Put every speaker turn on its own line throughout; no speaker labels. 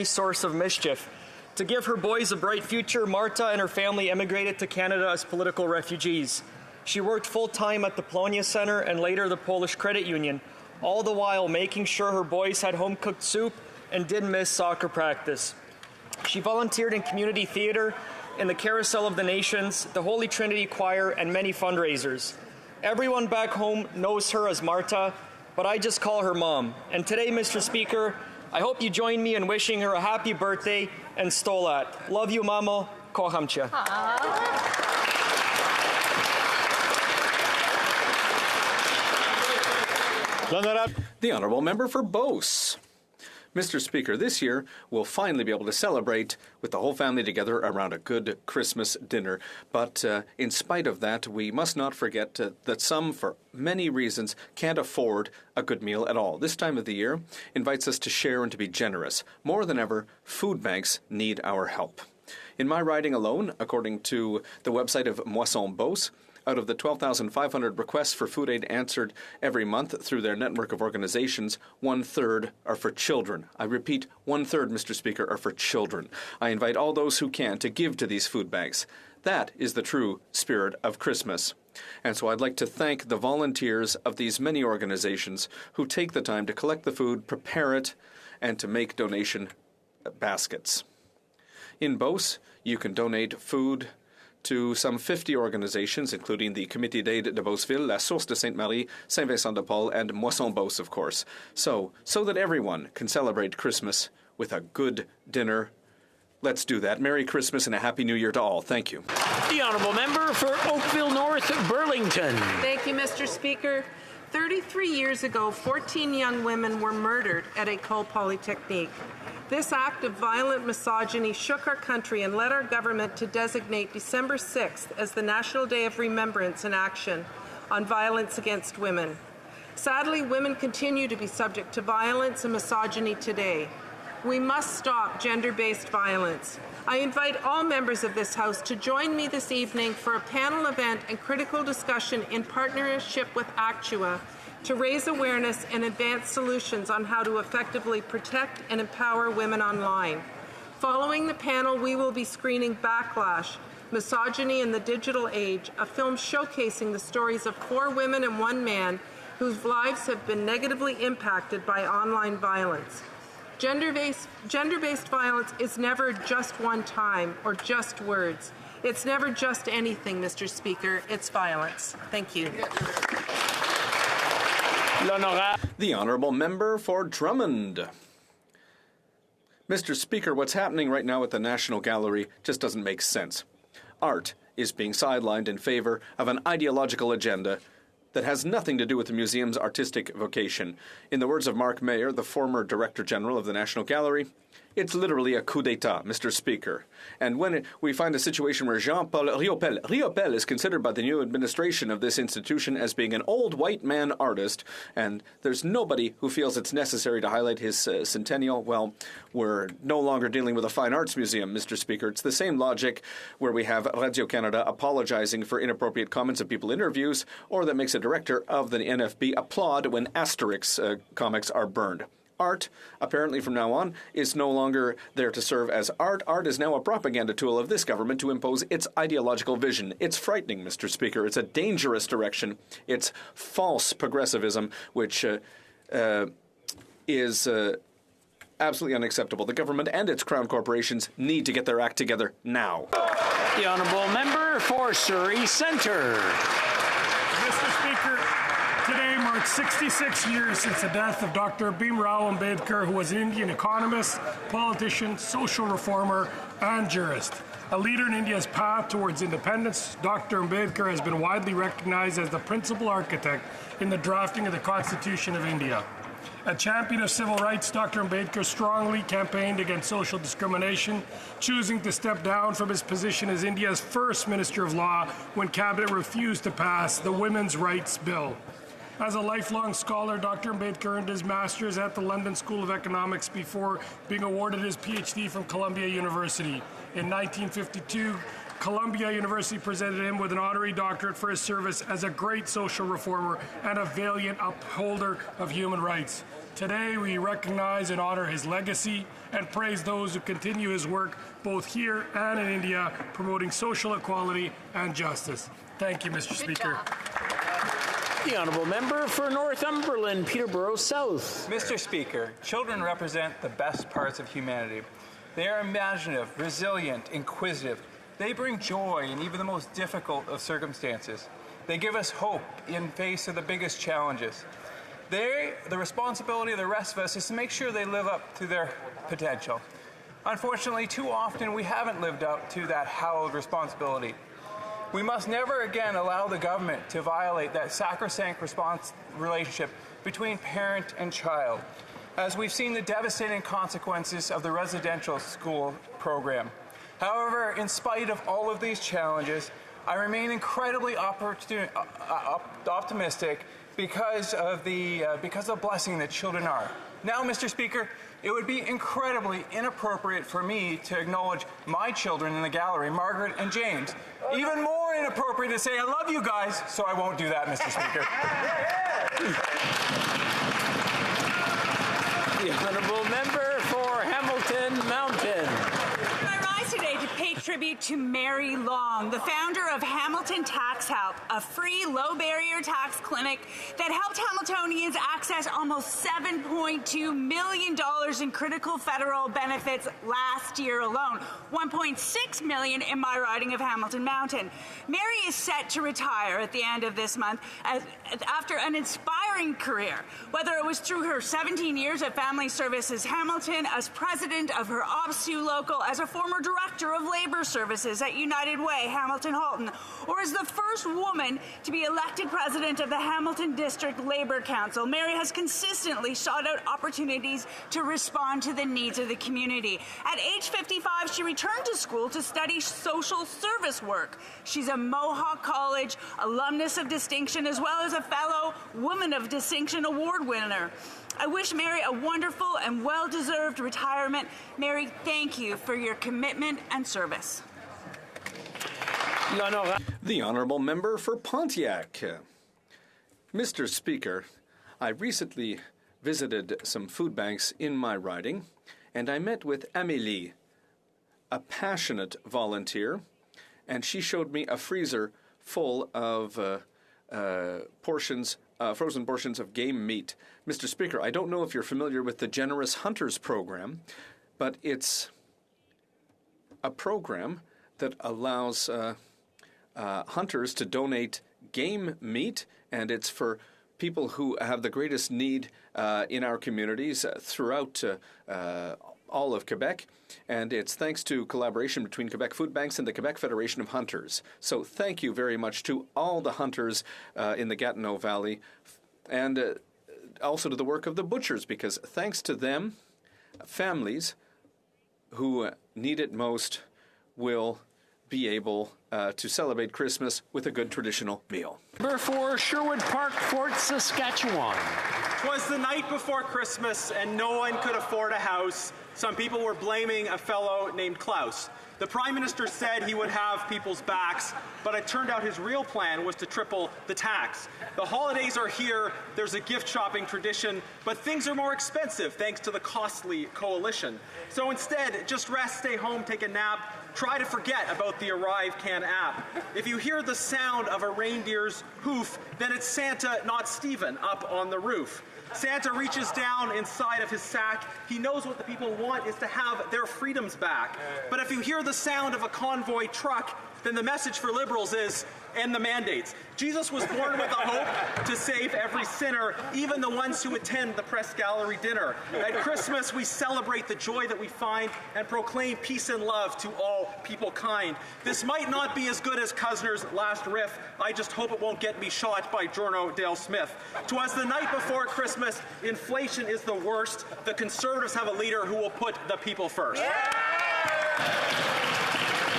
source of mischief. To give her boys a bright future, Marta and her family emigrated to Canada as political refugees. She worked full-time at the Polonia Center and later the Polish Credit Union, all the while making sure her boys had home-cooked soup and didn't miss soccer practice. She volunteered in community theater, in the Carousel of the Nations, the Holy Trinity Choir, and many fundraisers. Everyone back home knows her as Marta, but I just call her Mom. And today, Mr. Speaker, I hope you join me in wishing her a happy birthday and stolat. Love you, Mamo. Kocham cię.
The Honourable Member for Beauce. Mr. Speaker, this year we'll finally be able to celebrate with the whole family together around a good Christmas dinner. But in spite of that, we must not forget that some, for many reasons, can't afford a good meal at all. This time of the year invites us to share and to be generous. More than ever, food banks need our help. In my riding alone, according to the website of Moisson Beauce, out of the 12,500 requests for food aid answered every month through their network of organizations, 1/3 are for children. I repeat, 1/3, Mr. Speaker, are for children. I invite all those who can to give to these food banks. That is the true spirit of Christmas. And so I'd like to thank the volunteers of these many organizations who take the time to collect the food, prepare it, and to make donation baskets. In Beauce, you can donate food to some 50 organizations, including the Comité d'Aide de Beauceville, La Source de Sainte-Marie, Saint-Vincent-de-Paul, and Moisson Beauce, of course. So that everyone can celebrate Christmas with a good dinner. Let's do that. Merry Christmas and a Happy New Year to all. Thank you.
The Honourable Member for Oakville North, Burlington.
Thank you, Mr. Speaker. 33 years ago, 14 young women were murdered at École Polytechnique. This act of violent misogyny shook our country and led our government to designate December 6th as the National Day of Remembrance and Action on Violence Against Women. Sadly, women continue to be subject to violence and misogyny today. We must stop gender-based violence. I invite all members of this House to join me this evening for a panel event and critical discussion in partnership with Actua to raise awareness and advance solutions on how to effectively protect and empower women online. Following the panel, we will be screening Backlash, Misogyny in the Digital Age, a film showcasing the stories of 4 women and 1 man whose lives have been negatively impacted by online violence. Gender-based violence is never just one time or just words. It's never just anything, Mr. Speaker. It's violence. Thank you.
The Honourable Member for Drummond. Mr. Speaker, what's happening right now at the National Gallery just doesn't make sense. Art is being sidelined in favor of an ideological agenda that has nothing to do with the museum's artistic vocation. In the words of Mark Mayer, the former Director General of the National Gallery, it's literally a coup d'etat, Mr. Speaker. And when we find a situation where Jean-Paul Riopel is considered by the new administration of this institution as being an old white man artist, and there's nobody who feels it's necessary to highlight his centennial, well, we're no longer dealing with a fine arts museum, Mr. Speaker. It's the same logic where we have Radio-Canada apologizing for inappropriate comments of people in interviews, or that makes a director of the NFB applaud when Asterix comics are burned. Art, apparently from now on, is no longer there to serve as art. Art is now a propaganda tool of this government to impose its ideological vision. It's frightening, Mr. Speaker. It's a dangerous direction. It's false progressivism, which is absolutely unacceptable. The government and its crown corporations need to get their act together now.
The Honourable Member for Surrey Centre.
Mr. Speaker, today marks 66 years since the death of Dr. Bhimrao Ambedkar, who was an Indian economist, politician, social reformer, and jurist. A leader in India's path towards independence, Dr. Ambedkar has been widely recognized as the principal architect in the drafting of the Constitution of India. A champion of civil rights, Dr. Ambedkar strongly campaigned against social discrimination, choosing to step down from his position as India's first Minister of Law when Cabinet refused to pass the Women's Rights Bill. As a lifelong scholar, Dr. Ambedkar earned his master's at the London School of Economics before being awarded his PhD from Columbia University. In 1952, Columbia University presented him with an honorary doctorate for his service as a great social reformer and a valiant upholder of human rights. Today, we recognize and honor his legacy and praise those who continue his work both here and in India, promoting social equality and justice. Thank you, Mr. Speaker.
The honourable member for Northumberland, Peterborough South.
Mr. Speaker, children represent the best parts of humanity. They are imaginative, resilient, inquisitive. They bring joy in even the most difficult of circumstances. They give us hope in face of the biggest challenges. The responsibility of the rest of us is to make sure they live up to their potential. Unfortunately, too often we haven't lived up to that hallowed responsibility. We must never again allow the government to violate that sacrosanct relationship between parent and child, as we've seen the devastating consequences of the residential school program. However, in spite of all of these challenges, I remain incredibly optimistic because of the blessing that children are. Now, Mr. Speaker, it would be incredibly inappropriate for me to acknowledge my children in the gallery, Margaret and James. Even more inappropriate to say I love you guys, so I won't do that, Mr. Speaker.
The honourable member for Hamilton Mountain.
I rise today to pay tribute to Mary Long, the founder of Hamilton Tax Help, a free low-barrier tax clinic that helped Hamiltonians access almost $7.2 million in critical federal benefits last year alone, $1.6 million in my riding of Hamilton Mountain. Mary is set to retire at the end of this month after an inspiring career, whether it was through her 17 years at Family Services Hamilton, as president of her OPSU local, as a former director of labor services at United Way, Hamilton Halton, or as the first woman to be elected president of the Hamilton District Labor Council. Mary has consistently sought out opportunities to respond to the needs of the community. At age 55, she returned to school to study social service work. She's a Mohawk College alumnus of distinction, as well as a fellow Woman of Distinction Award winner. I wish Mary a wonderful and well-deserved retirement. Mary, thank you for your commitment and service.
The honourable member for Pontiac. Mr. Speaker, I recently visited some food banks in my riding, and I met with Amélie, a passionate volunteer, and she showed me a freezer full of frozen portions of game meat. Mr. Speaker, I don't know if you're familiar with the Generous Hunters program, but it's a program that allows hunters to donate game meat, and it's for people who have the greatest need in our communities throughout all of Quebec, and it's thanks to collaboration between Quebec Food Banks and the Quebec Federation of Hunters. So thank you very much to all the hunters in the Gatineau Valley, and also to the work of the butchers, because thanks to them, families who need it most will be able to celebrate Christmas with a good traditional meal.
Member for Sherwood Park, Fort Saskatchewan.
'Twas the night before Christmas and no one could afford a house. Some people were blaming a fellow named Klaus. The Prime Minister said he would have people's backs, but it turned out his real plan was to triple the tax. The holidays are here, there's a gift shopping tradition, but things are more expensive thanks to the costly coalition. So instead, just rest, stay home, take a nap, try to forget about the Arrive Can app. If you hear the sound of a reindeer's hoof, then it's Santa, not Stephen, up on the roof. Santa reaches down inside of his sack. He knows what the people want is to have their freedoms back. But if you hear the sound of a convoy truck, then the message for Liberals is end the mandates. Jesus was born with a hope to save every sinner, even the ones who attend the press gallery dinner. At Christmas, we celebrate the joy that we find and proclaim peace and love to all people kind. This might not be as good as Cuzner's last riff. I just hope it won't get me shot by Jorno Dale Smith. 'Twas the night before Christmas. Inflation is the worst. The Conservatives have a leader who will put the people first.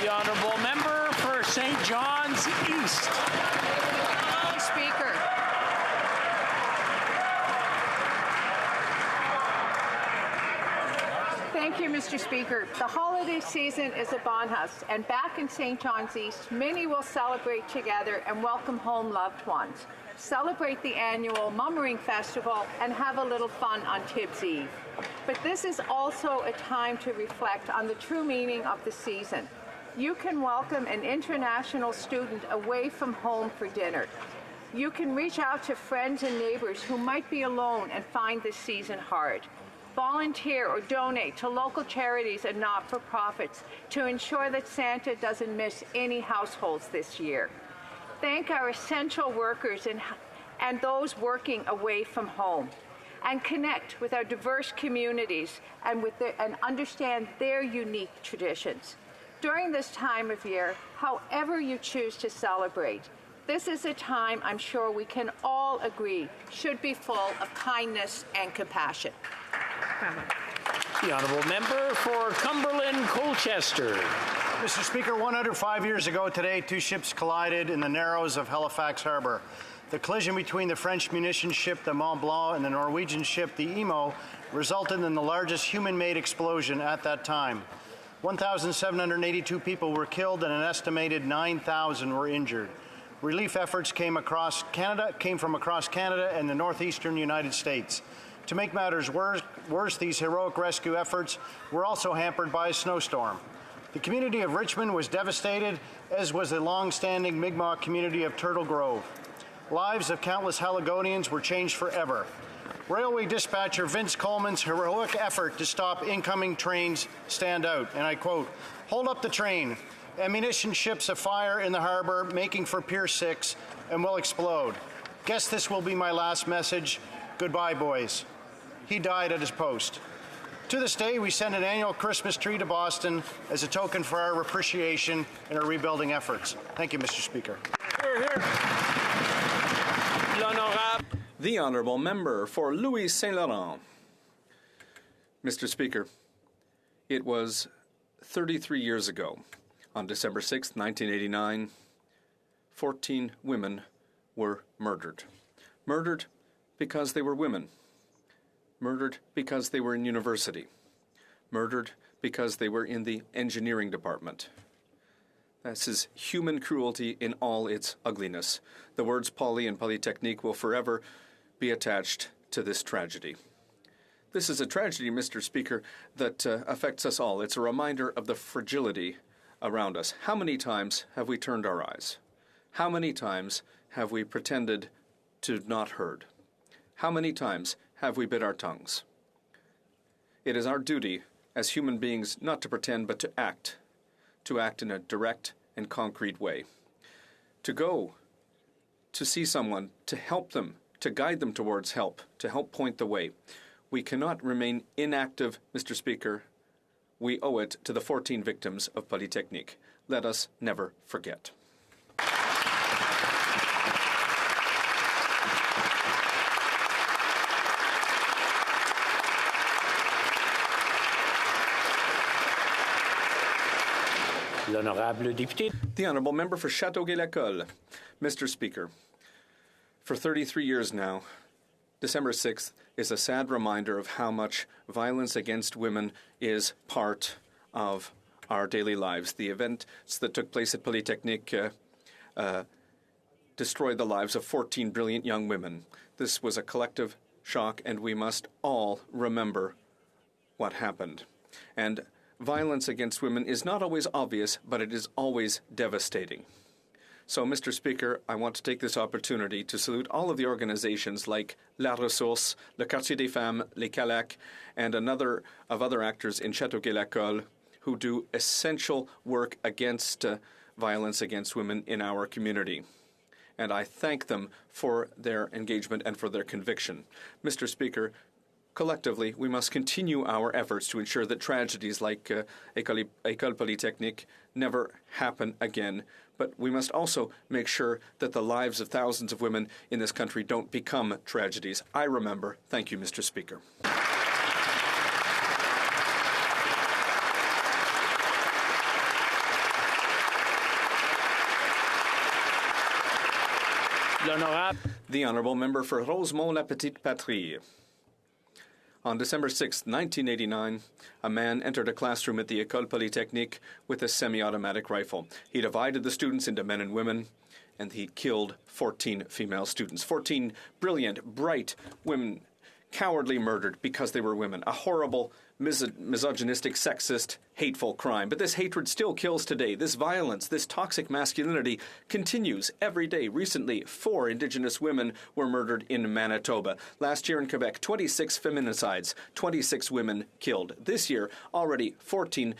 The honourable member for St. John's East.
Speaker. Thank you, Mr. Speaker. The holiday season is upon us, and back in St. John's East, many will celebrate together and welcome home loved ones, celebrate the annual Mummering Festival, and have a little fun on Tibbs Eve. But this is also a time to reflect on the true meaning of the season. You can welcome an international student away from home for dinner. You can reach out to friends and neighbors who might be alone and find this season hard. Volunteer or donate to local charities and not-for-profits to ensure that Santa doesn't miss any households this year. Thank our essential workers and those working away from home, and connect with our diverse communities and understand their unique traditions. During this time of year, however you choose to celebrate, this is a time I'm sure we can all agree should be full of kindness and compassion.
The honourable member for Cumberland Colchester.
Mr. Speaker, 105 years ago today, two ships collided in the Narrows of Halifax Harbour. The collision between the French munitions ship, the Mont Blanc, and the Norwegian ship, the Emo, resulted in the largest human-made explosion at that time. 1,782 people were killed and an estimated 9,000 were injured. Relief efforts came from across Canada and the northeastern United States. To make matters worse, these heroic rescue efforts were also hampered by a snowstorm. The community of Richmond was devastated, as was the long-standing Mi'kmaq community of Turtle Grove. Lives of countless Haligonians were changed forever. Railway dispatcher Vince Coleman's heroic effort to stop incoming trains stand out, and I quote, "Hold up the train. Ammunition ships afire in the harbor, making for Pier 6, and will explode. Guess this will be my last message. Goodbye, boys." He died at his post. To this day, we send an annual Christmas tree to Boston as a token for our appreciation and our rebuilding efforts. Thank you, Mr. Speaker.
The honourable member for Louis Saint Laurent. Mr. Speaker, it was 33 years ago, on December 6, 1989, 14 women were murdered. Murdered because they were women. Murdered because they were in university. Murdered because they were in the engineering department. This is human cruelty in all its ugliness. The words poly and polytechnique will forever be attached to this tragedy. This is a tragedy, Mr. Speaker, that affects us all. It's a reminder of the fragility around us. How many times have we turned our eyes? How many times have we pretended to not heard? How many times have we bit our tongues? It is our duty as human beings not to pretend but to act in a direct and concrete way. To go, to see someone, to help them, to guide them towards help, to help point the way. We cannot remain inactive, Mr. Speaker. We owe it to the 14 victims of Polytechnique. Let us never forget.
L'honorable député.
The honourable member for Châteauguay-Lacolle. Mr. Speaker, for 33 years now, December 6th is a sad reminder of how much violence against women is part of our daily lives. The events that took place at Polytechnique destroyed the lives of 14 brilliant young women. This was a collective shock, and we must all remember what happened. And violence against women is not always obvious, but it is always devastating. So, Mr. Speaker, I want to take this opportunity to salute all of the organizations like La Ressource, Le Quartier des Femmes, Les Calacs, and other actors in Châteauguay-Lacolle who do essential work against violence against women in our community. And I thank them for their engagement and for their conviction. Mr. Speaker, collectively, we must continue our efforts to ensure that tragedies like École Polytechnique never happen again. But we must also make sure that the lives of thousands of women in this country don't become tragedies. I remember. Thank you, Mr. Speaker.
L'honorable.
The honourable member for Rosemont-la-Petite-Patrie. On December 6, 1989, a man entered a classroom at the École Polytechnique with a semi-automatic rifle. He divided the students into men and women, and he killed 14 female students. 14 brilliant, bright women cowardly murdered because they were women. A horrible, misogynistic, sexist, hateful crime. But this hatred still kills today. This violence, this toxic masculinity continues every day. Recently, 4 Indigenous women were murdered in Manitoba. Last year in Quebec, 26 feminicides, 26 women killed. This year, already 14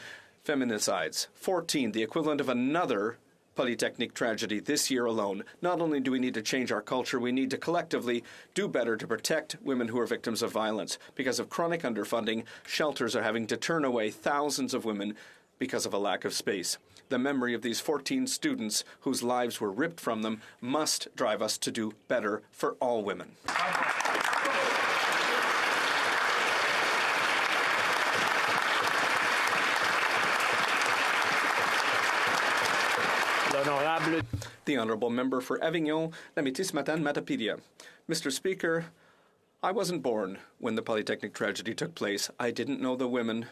feminicides. 14, the equivalent of another Polytechnique tragedy this year alone. Not only do we need to change our culture, we need to collectively do better to protect women who are victims of violence. Because of chronic underfunding, shelters are having to turn away thousands of women because of a lack of space. The memory of these 14 students whose lives were ripped from them must drive us to do better for all women. The Honourable Member for Avignon, Lamitis-Matane-Matapedia. Mr. Speaker, I wasn't born when the Polytechnic tragedy took place. I didn't know the women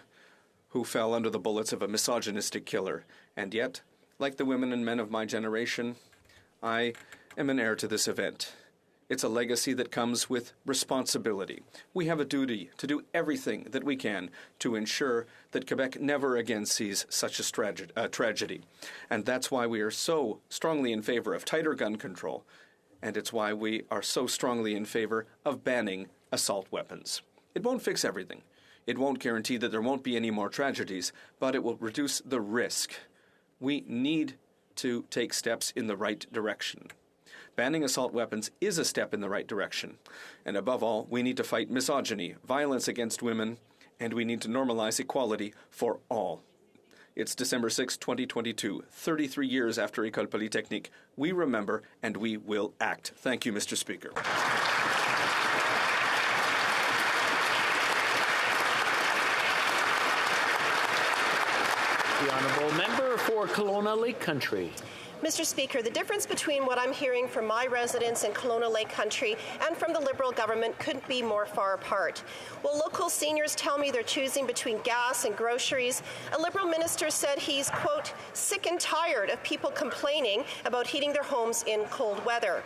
who fell under the bullets of a misogynistic killer. And yet, like the women and men of my generation, I am an heir to this event. It's a legacy that comes with responsibility. We have a duty to do everything that we can to ensure that Quebec never again sees such a tragedy. And that's why we are so strongly in favor of tighter gun control. And it's why we are so strongly in favor of banning assault weapons. It won't fix everything. It won't guarantee that there won't be any more tragedies, but it will reduce the risk. We need to take steps in the right direction. Banning assault weapons is a step in the right direction. And above all, we need to fight misogyny, violence against women, and we need to normalize equality for all. It's December 6, 2022, 33 years after École Polytechnique. We remember and we will act. Thank you, Mr. Speaker.
The Honourable Member for Kelowna Lake Country.
Mr. Speaker, the difference between what I'm hearing from my residents in Kelowna Lake Country and from the Liberal government couldn't be more far apart. While local seniors tell me they're choosing between gas and groceries, a Liberal minister said he's, quote, sick and tired of people complaining about heating their homes in cold weather.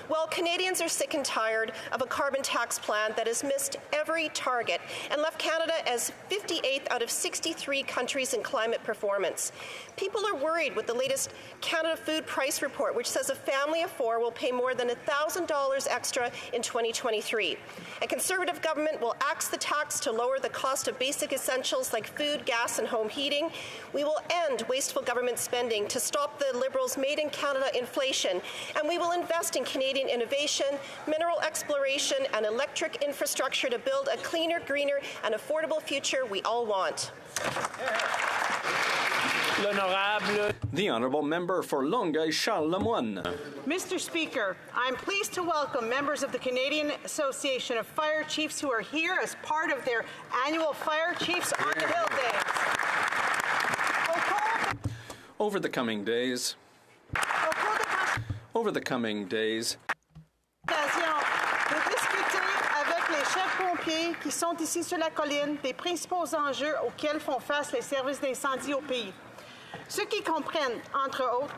Well, Canadians are sick and tired of a carbon tax plan that has missed every target and left Canada as 58th out of 63 countries in climate performance. People are worried with the latest Canada Food Price Report, which says a family of 4 will pay more than $1,000 extra in 2023. A Conservative government will axe the tax to lower the cost of basic essentials like food, gas, and home heating. We will end wasteful government spending to stop the Liberals' Made in Canada inflation, and we will invest in Canadian innovation, mineral exploration, and electric infrastructure to build a cleaner, greener, and affordable future we all want.
The Honourable Member for Longueuil, Charles Lemoine.
Mr. Speaker, I'm pleased to welcome members of the Canadian Association of Fire Chiefs who are here as part of their annual Fire Chiefs on the Hill Days.
Over the coming days,
de discuter avec les chefs pompiers qui sont ici sur la colline des principaux enjeux auxquels font face les services d'incendie au pays. Ceux qui comprennent, entre autres,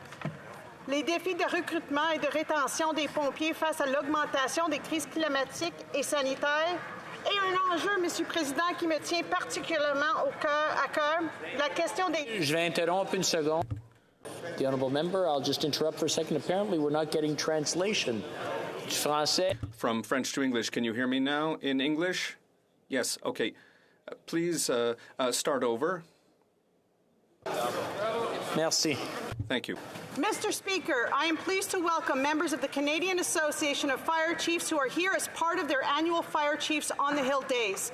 les défis de recrutement et de rétention des pompiers face à l'augmentation des crises climatiques et sanitaires, et un enjeu, Monsieur le Président, qui me tient particulièrement à cœur, la question des...
Je vais interrompre une seconde. The Honourable Member, I'll just interrupt for a second. Apparently we're not getting translation. Français.
From French to English. Can you hear me now in English? Yes, okay. Please start over.
Merci.
Thank you.
Mr. Speaker, I am pleased to welcome members of the Canadian Association of Fire Chiefs who are here as part of their annual Fire Chiefs on the Hill Days.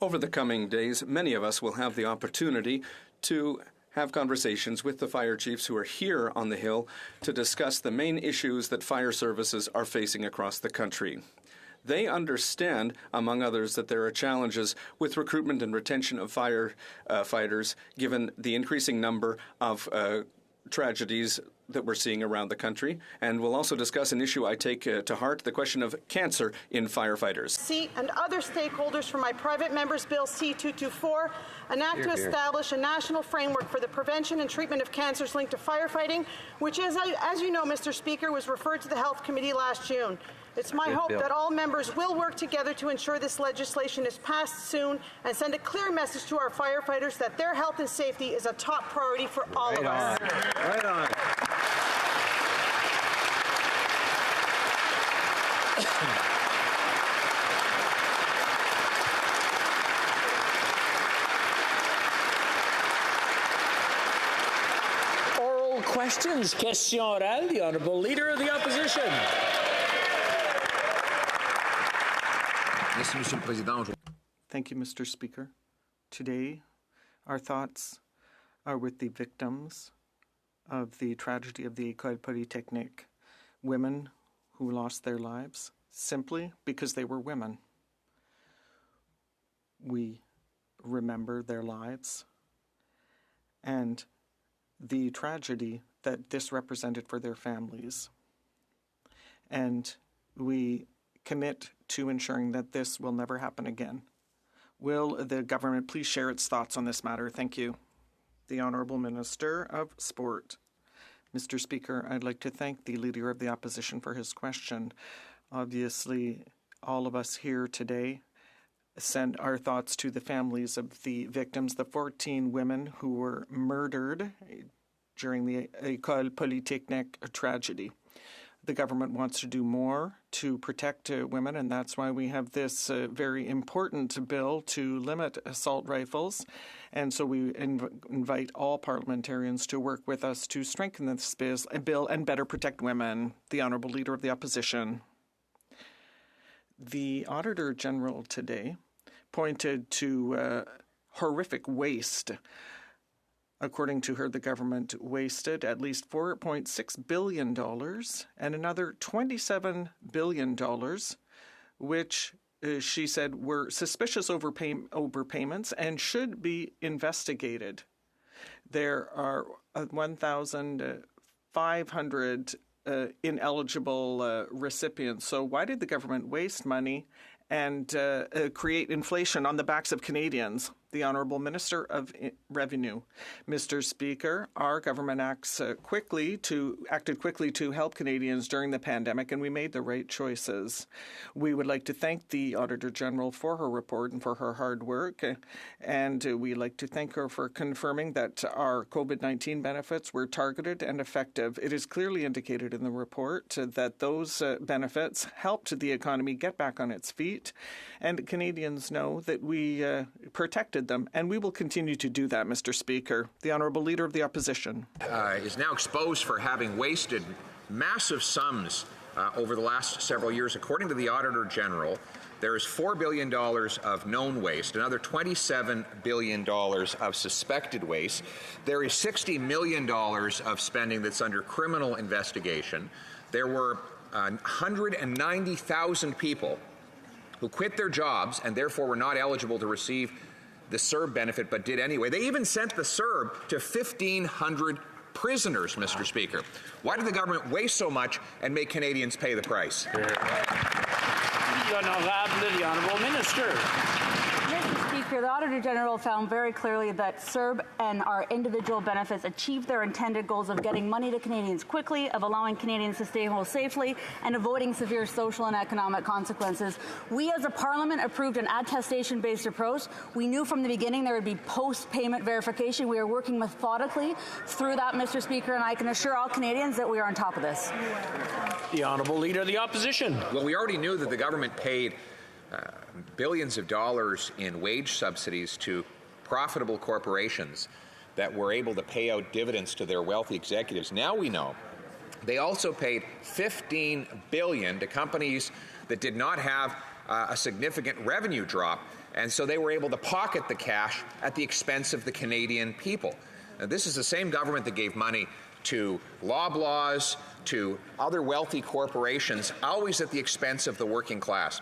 Over the coming days, many of us will have the opportunity to have conversations with the fire chiefs who are here on the Hill to discuss the main issues that fire services are facing across the country. They understand, among others, that there are challenges with recruitment and retention of firefighters, given the increasing number of tragedies that we're seeing around the country, and we'll also discuss an issue I take to heart, the question of cancer in firefighters.
HoC and other stakeholders for my private member's bill C-224, an act to establish a national framework for the prevention and treatment of cancers linked to firefighting, which is, as you know, Mr. Speaker, was referred to the Health Committee last June. It's my hope that all members will work together to ensure this legislation is passed soon and send a clear message to our firefighters that their health and safety is a top priority for all of us.
Right on.
Oral questions. Question orale. The Honourable Leader of the Opposition.
Thank you, Mr. Speaker. Today, our thoughts are with the victims of the tragedy of the École Polytechnique, women who lost their lives simply because they were women. We remember their lives and the tragedy that this represented for their families. And we commit to ensuring that this will never happen again. Will the government please share its thoughts on this matter? Thank you. The Honourable Minister of Sport. Mr. Speaker, I'd like to thank the Leader of the Opposition for his question. Obviously, all of us here today send our thoughts to the families of the victims, the 14 women who were murdered during the École Polytechnique tragedy. The government wants to do more to protect women, and that's why we have this very important bill to limit assault rifles. And so we invite all parliamentarians to work with us to strengthen this bill and better protect women. The Honourable Leader of the Opposition. The Auditor General today pointed to horrific waste. According to her, the government wasted at least $4.6 billion and another $27 billion, which she said were suspicious overpayments and should be investigated. There are 1,500 ineligible recipients. So why did the government waste money and create inflation on the backs of Canadians? The Honourable Minister of Revenue. Mr. Speaker, our government acted quickly to help Canadians during the pandemic, and we made the right choices. We would like to thank the Auditor General for her report and for her hard work, and we'd like to thank her for confirming that our COVID-19 benefits were targeted and effective. It is clearly indicated in the report that those benefits helped the economy get back on its feet, and Canadians know that we protected them, and we will continue to do that, Mr. Speaker. The Honourable Leader of the Opposition.
Is now exposed for having wasted massive sums over the last several years. According to the Auditor General, there is $4 billion of known waste, another $27 billion of suspected waste. There is $60 million of spending that's under criminal investigation. There were 190,000 people who quit their jobs and therefore were not eligible to receive the CERB benefit, but did anyway. They even sent the CERB to 1,500 prisoners, Mr. Speaker. Why did the government waste so much and make Canadians pay the price?
The Honourable Minister.
Mr. Speaker, the Auditor General found very clearly that CERB and our individual benefits achieved their intended goals of getting money to Canadians quickly, of allowing Canadians to stay home safely, and avoiding severe social and economic consequences. We as a Parliament approved an attestation-based approach. We knew from the beginning there would be post-payment verification. We are working methodically through that, Mr. Speaker, and I can assure all Canadians that we are on top of this.
The Honourable Leader of the Opposition.
Well, we already knew that the government paid billions of dollars in wage subsidies to profitable corporations that were able to pay out dividends to their wealthy executives. Now we know they also paid $15 billion to companies that did not have a significant revenue drop, and so they were able to pocket the cash at the expense of the Canadian people. Now, this is the same government that gave money to Loblaws, to other wealthy corporations, always at the expense of the working class.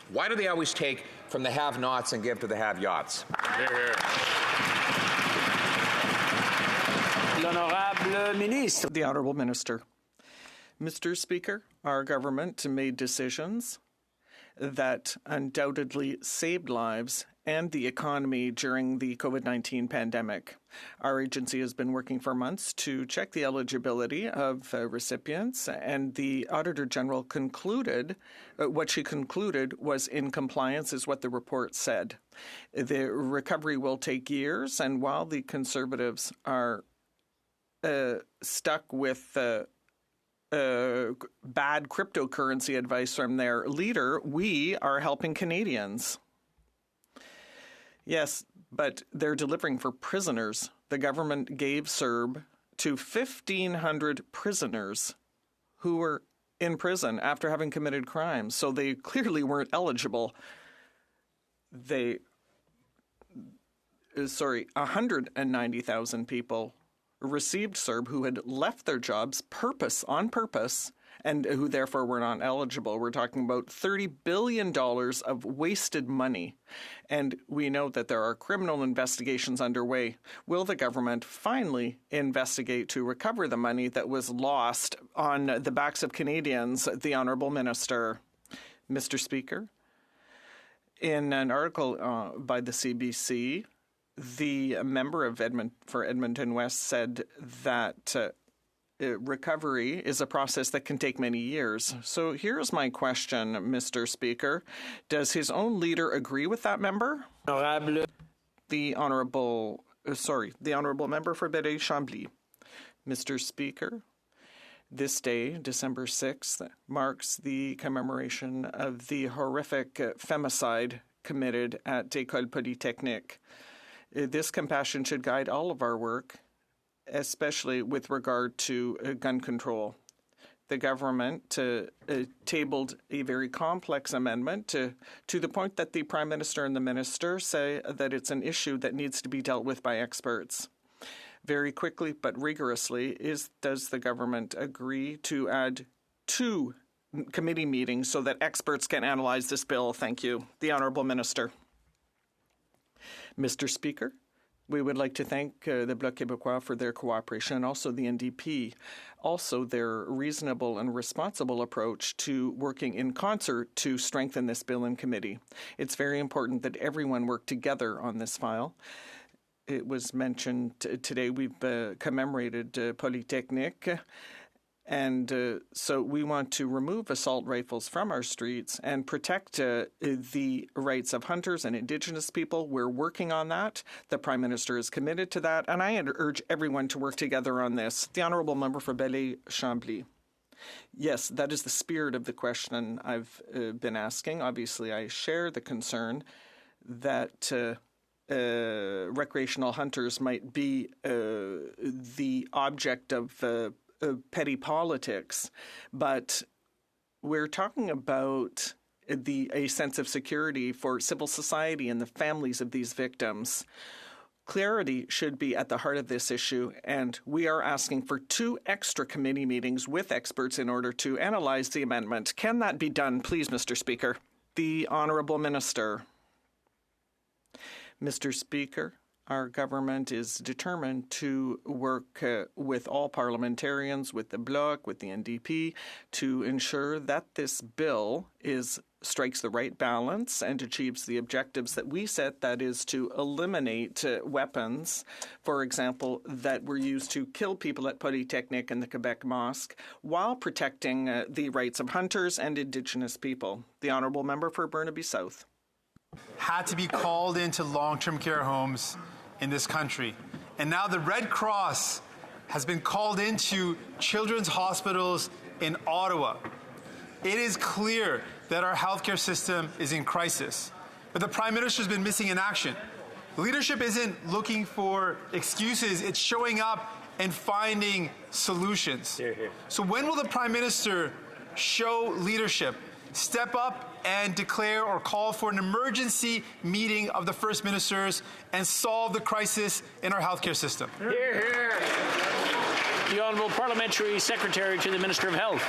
Why do they always take from the have-nots and give to the have-yachts?
L'Honorable
ministre. The Honourable Minister. Mr. Speaker, our government made decisions that undoubtedly saved lives and the economy during the COVID-19 pandemic. Our agency has been working for months to check the eligibility of recipients, and the Auditor General concluded, what she concluded was in compliance is what the report said. The recovery will take years, and while the Conservatives are stuck with bad cryptocurrency advice from their leader, we are helping Canadians. Yes, but they're delivering for prisoners. The government gave CERB to 1,500 prisoners who were in prison after having committed crimes, so they clearly weren't eligible. 190,000 people received CERB who had left their jobs on purpose and who therefore were not eligible. We're talking about $30 billion of wasted money. And we know that there are criminal investigations underway. Will the government finally investigate to recover the money that was lost on the backs of Canadians? The Honourable Minister. Mr. Speaker, in an article by the CBC, the member for Edmonton West said that recovery is a process that can take many years. So here's my question, Mr. Speaker. Does his own leader agree with that member? The Honourable Member for Belleuil-Chambly. Mr. Speaker, this day, December 6th, marks the commemoration of the horrific femicide committed at École Polytechnique. This compassion should guide all of our work, especially with regard to gun control. The government tabled a very complex amendment to the point that the Prime Minister and the Minister say that it's an issue that needs to be dealt with by experts. Very quickly but rigorously, does the government agree to add 2 committee meetings so that experts can analyze this bill? Thank you. The Honourable Minister. Mr. Speaker, we would like to thank the Bloc Québécois for their cooperation and also the NDP, also their reasonable and responsible approach to working in concert to strengthen this bill in committee. It's very important that everyone work together on this file. It was mentioned today we've commemorated Polytechnique, and so we want to remove assault rifles from our streets and protect the rights of hunters and Indigenous people. We're working on that. The Prime Minister is committed to that, and I urge everyone to work together on this. The Honourable Member for Belleuil-Chambly. Yes, that is the spirit of the question I've been asking. Obviously, I share the concern that recreational hunters might be the object of petty politics, but we're talking about a sense of security for civil society and the families of these victims. Clarity should be at the heart of this issue, and we are asking for 2 extra committee meetings with experts in order to analyze the amendment. Can that be done, please, Mr. Speaker? The Honourable Minister. Mr. Speaker, our government is determined to work with all parliamentarians, with the Bloc, with the NDP, to ensure that this bill strikes the right balance and achieves the objectives that we set, that is to eliminate weapons, for example, that were used to kill people at Polytechnique and the Quebec Mosque, while protecting the rights of hunters and Indigenous people. The Honourable Member for Burnaby South.
Had to be called into long-term care homes in this country. And now the Red Cross has been called into children's hospitals in Ottawa. It is clear that our healthcare system is in crisis, but the Prime Minister has been missing in action. Leadership isn't looking for excuses, it's showing up and finding solutions. So when will the Prime Minister show leadership, step up and declare or call for an emergency meeting of the First Ministers and solve the crisis in our healthcare system?
Hear, hear. The Honourable Parliamentary Secretary to the Minister of Health.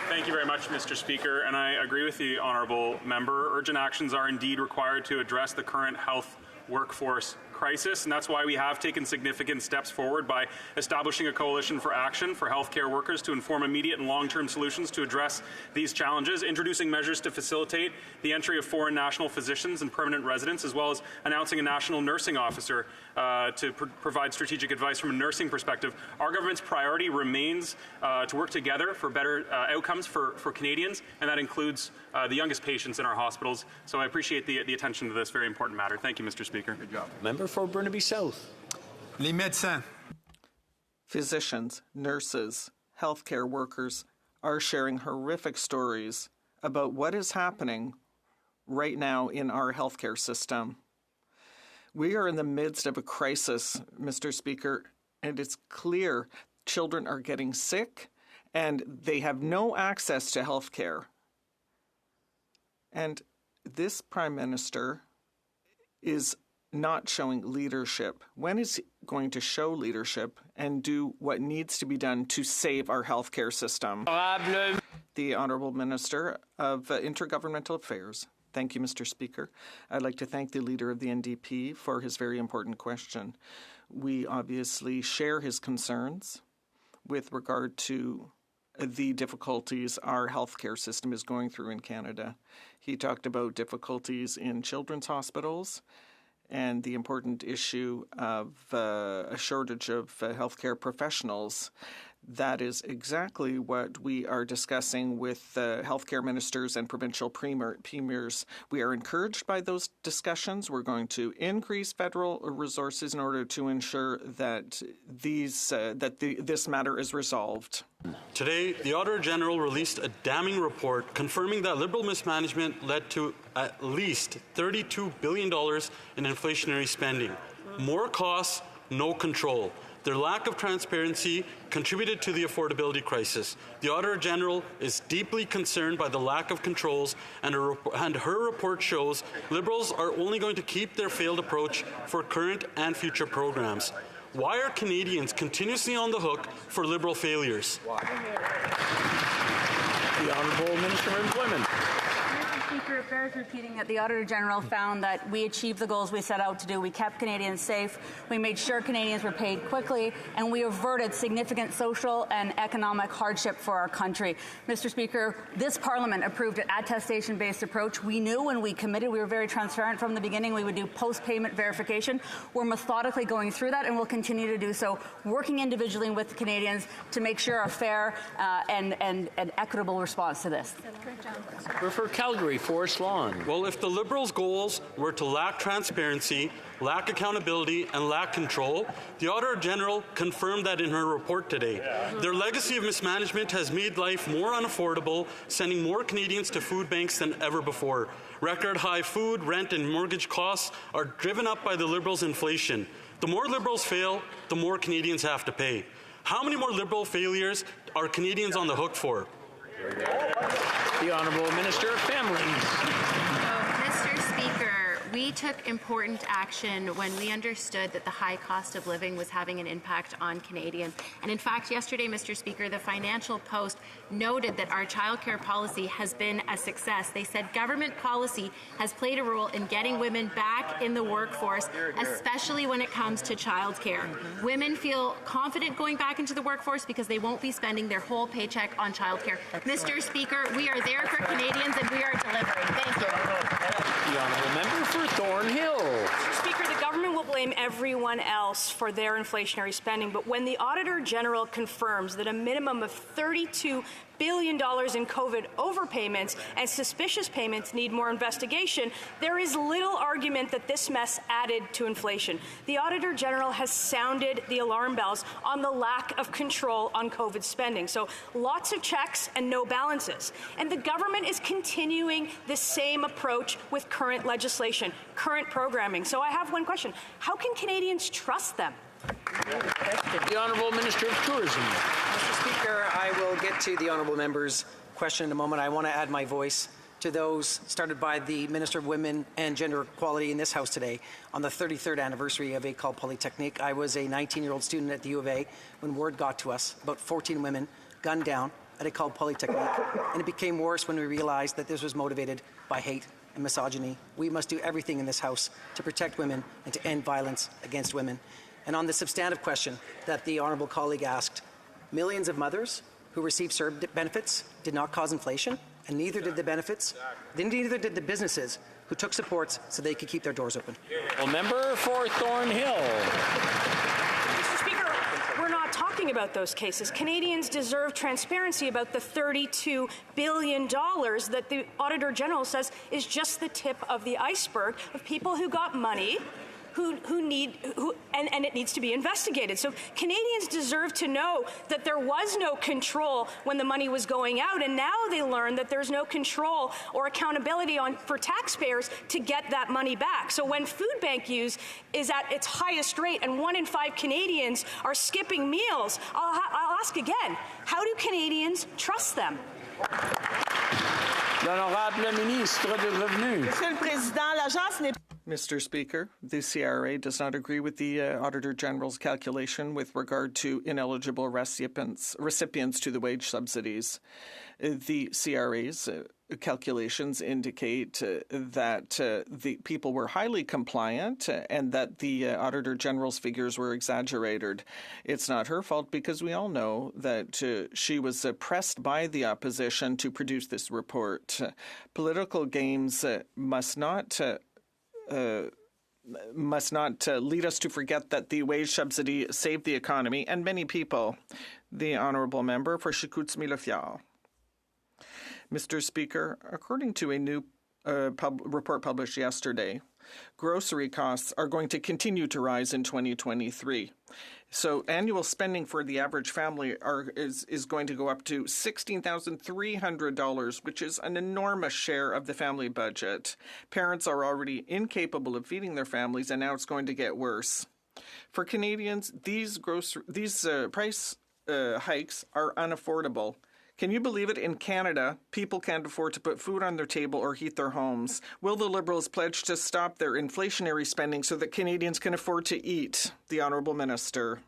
Thank you very much, Mr. Speaker, and I agree with the Honourable Member. Urgent actions are indeed required to address the current health workforce crisis, and that's why we have taken significant steps forward by establishing a coalition for action for healthcare workers to inform immediate and long-term solutions to address these challenges, introducing measures to facilitate the entry of foreign national physicians and permanent residents, as well as announcing a national nursing officer to provide strategic advice from a nursing perspective. Our government's priority remains to work together for better outcomes for Canadians, and that includes the youngest patients in our hospitals. So I appreciate the attention to this very important matter. Thank you, Mr. Speaker. Good job.
Member for Burnaby South.
Les médecins.
Physicians, nurses, healthcare workers are sharing horrific stories about what is happening right now in our healthcare system. We are in the midst of a crisis, Mr. Speaker, and it's clear children are getting sick and they have no access to healthcare. And this Prime Minister is not showing leadership. When is he going to show leadership and do what needs to be done to save our healthcare system? The Honourable Minister of Intergovernmental Affairs. Thank you, Mr. Speaker. I'd like to thank the Leader of the NDP for his very important question. We obviously share his concerns with regard to the difficulties our healthcare system is going through in Canada. He talked about difficulties in children's hospitals and the important issue of a shortage of healthcare professionals. That is exactly what we are discussing with healthcare ministers and provincial premiers. We are encouraged by those discussions. We're going to increase federal resources in order to ensure that this matter is resolved.
Today, the Auditor General released a damning report confirming that Liberal mismanagement led to at least $32 billion in inflationary spending. More costs, no control. Their lack of transparency contributed to the affordability crisis. The Auditor General is deeply concerned by the lack of controls, and her report shows Liberals are only going to keep their failed approach for current and future programs. Why are Canadians continuously on the hook for Liberal failures?
The Honourable Minister of Employment.
Speaker, it bears repeating that the Auditor General found that we achieved the goals we set out to do. We kept Canadians safe, we made sure Canadians were paid quickly, and we averted significant social and economic hardship for our country. Mr. Speaker, this Parliament approved an attestation-based approach. We knew when we committed, we were very transparent from the beginning, we would do post-payment verification. We're methodically going through that, and we'll continue to do so, working individually with Canadians to make sure a fair and equitable response to this.
For Calgary, Forest Lawn.
Well, if the Liberals' goals were to lack transparency, lack accountability, and lack control, the Auditor General confirmed that in her report today. Their legacy of mismanagement has made life more unaffordable, sending more Canadians to food banks than ever before. Record high food, rent, and mortgage costs are driven up by the Liberals' inflation. The more Liberals fail, the more Canadians have to pay. How many more Liberal failures are Canadians on the hook for?
The Honourable Minister of Families.
Mr. Speaker, we took important action when we understood that the high cost of living was having an impact on Canadians. And in fact, yesterday, Mr. Speaker, the Financial Post noted that our childcare policy has been a success. They said government policy has played a role in getting women back in the workforce, especially when it comes to childcare. Women feel confident going back into the workforce because they won't be spending their whole paycheck on childcare. Mr. Speaker, we are there for Canadians and we are delivering. Thank you.
The Honourable Member for Thornhill.
Mr. Speaker, the government will blame everyone else for their inflationary spending, but when the Auditor General confirms that a minimum of $32 billion in COVID overpayments and suspicious payments need more investigation, there is little argument that this mess added to inflation. The Auditor General has sounded the alarm bells on the lack of control on COVID spending. So lots of checks and no balances. And the government is continuing the same approach with current legislation, current programming. So I have one question. How can Canadians trust them?
The Honourable Minister of Tourism.
Mr. Speaker, I will get to the Honourable Member's question in a moment. I want to add my voice to those started by the Minister of Women and Gender Equality in this House today on the 33rd anniversary of École Polytechnique. I was a 19-year-old student at the U of A when word got to us about 14 women gunned down at École Polytechnique, and it became worse when we realized that this was motivated by hate and misogyny. We must do everything in this House to protect women and to end violence against women. And on the substantive question that the honourable colleague asked, millions of mothers who received CERB benefits did not cause inflation, and neither did the benefits, neither did the businesses who took supports so they could keep their doors open.
Well, member for Thornhill.
Mr. Speaker, we're not talking about those cases. Canadians deserve transparency about the $32 billion that the Auditor General says is just the tip of the iceberg of people who got money and it needs to be investigated. So Canadians deserve to know that there was no control when the money was going out, and now they learn that there's no control or accountability for taxpayers to get that money back. So when food bank use is at its highest rate and 1 in 5 Canadians are skipping meals, I'll ask again, how do Canadians trust them?
L'honorable ministre des Revenus.
Monsieur le Président, l'agence n'est
Mr. Speaker, the CRA does not agree with the Auditor General's calculation with regard to ineligible recipients to the wage subsidies. The CRA's calculations indicate that the people were highly compliant and that the Auditor General's figures were exaggerated. It's not her fault because we all know that she was pressed by the opposition to produce this report. Political games must not lead us to forget that the wage subsidy saved the economy and many people. The honourable member for Chicoutimi-Le-Fjord. Mr. Speaker, according to a new report published yesterday, grocery costs are going to continue to rise in 2023. So annual spending for the average family is going to go up to $16,300, which is an enormous share of the family budget. Parents are already incapable of feeding their families, and now it's going to get worse. For Canadians, these price hikes are unaffordable. Can you believe it? In Canada, people can't afford to put food on their table or heat their homes. Will the Liberals pledge to stop their inflationary spending so that Canadians can afford to eat? The Honourable Minister.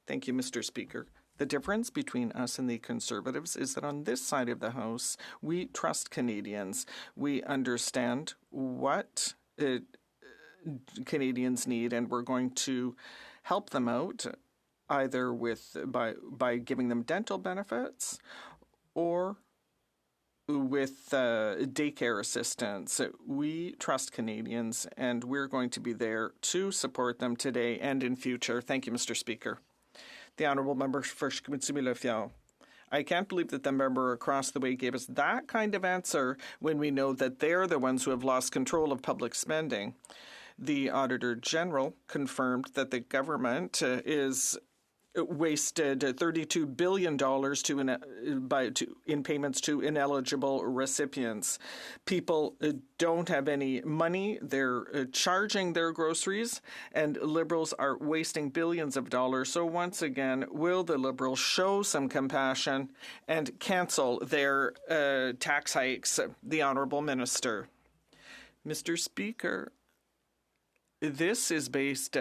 Thank you, Mr. Speaker. The difference between us and the Conservatives is that on this side of the House, we trust Canadians. We understand what Canadians need, and we're going to help them out either by giving them dental benefits or with daycare assistance. We trust Canadians, and we're going to be there to support them today and in future. Thank you, Mr. Speaker. The Honourable Member for Chicoutimi-Le-Fjord. I can't believe that the member across the way gave us that kind of answer when we know that they're the ones who have lost control of public spending. The Auditor General confirmed that the government is wasted $32 billion in payments to ineligible recipients. People don't have any money. They're charging their groceries, and Liberals are wasting billions of dollars. So once again, will the Liberals show some compassion and cancel their tax hikes? The Honourable Minister. Mr. Speaker, this is based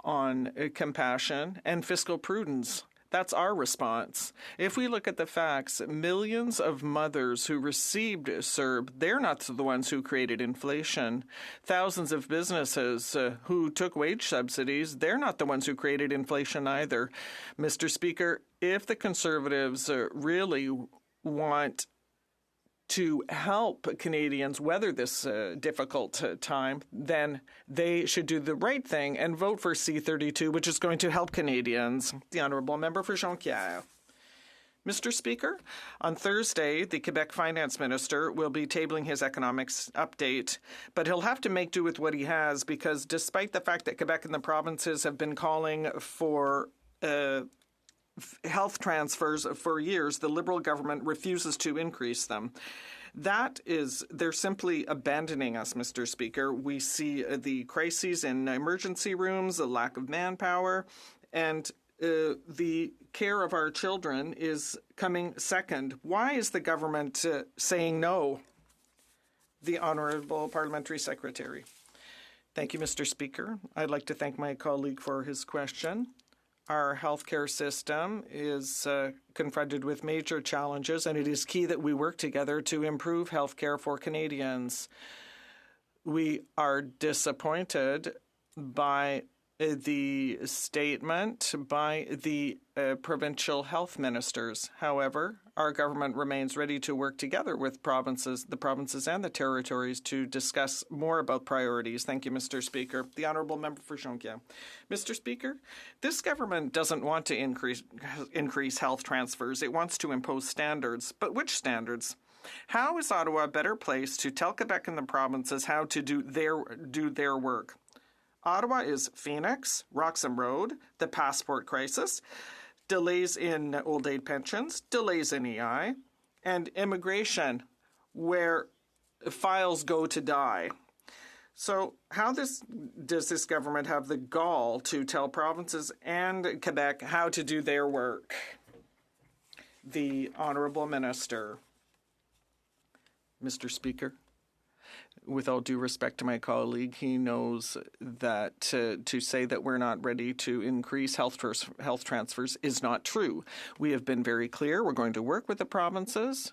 on compassion and fiscal prudence. That's our response. If we look at the facts, millions of mothers who received CERB, they're not the ones who created inflation. Thousands of businesses who took wage subsidies, they're not the ones who created inflation either. Mr. Speaker, if the Conservatives really want to help Canadians weather this difficult time, then they should do the right thing and vote for C-32, which is going to help Canadians. The Honourable Member for Jonquière. Mr. Speaker, on Thursday, the Quebec Finance Minister will be tabling his economics update, but he'll have to make do with what he has because despite the fact that Quebec and the provinces have been calling for health transfers for years, the Liberal government refuses to increase them. They're simply abandoning us, Mr. Speaker. We see the crises in emergency rooms, a lack of manpower, and the care of our children is coming second. Why is the government saying no? The Honourable Parliamentary Secretary. Thank you, Mr. Speaker. I'd like to thank my colleague for his question. Our healthcare system is confronted with major challenges, and it is key that we work together to improve healthcare for Canadians. We are disappointed by the statement by the provincial health ministers. However, our government remains ready to work together with the provinces and the territories to discuss more about priorities. Thank you, Mr. Speaker. The Honourable Member for Jonquière. Mr. Speaker, this government doesn't want to increase health transfers. It wants to impose standards. But which standards? How is Ottawa a better place to tell Quebec and the provinces how to do their work? Ottawa is Phoenix, Roxham Road, the passport crisis, delays in old age pensions, delays in EI, and immigration, where files go to die. So how does this government have the gall to tell provinces and Quebec how to do their work? The Honourable Minister. Mr. Speaker. With all due respect to my colleague, he knows that to say that we're not ready to increase health transfers is not true. We have been very clear. We're going to work with the provinces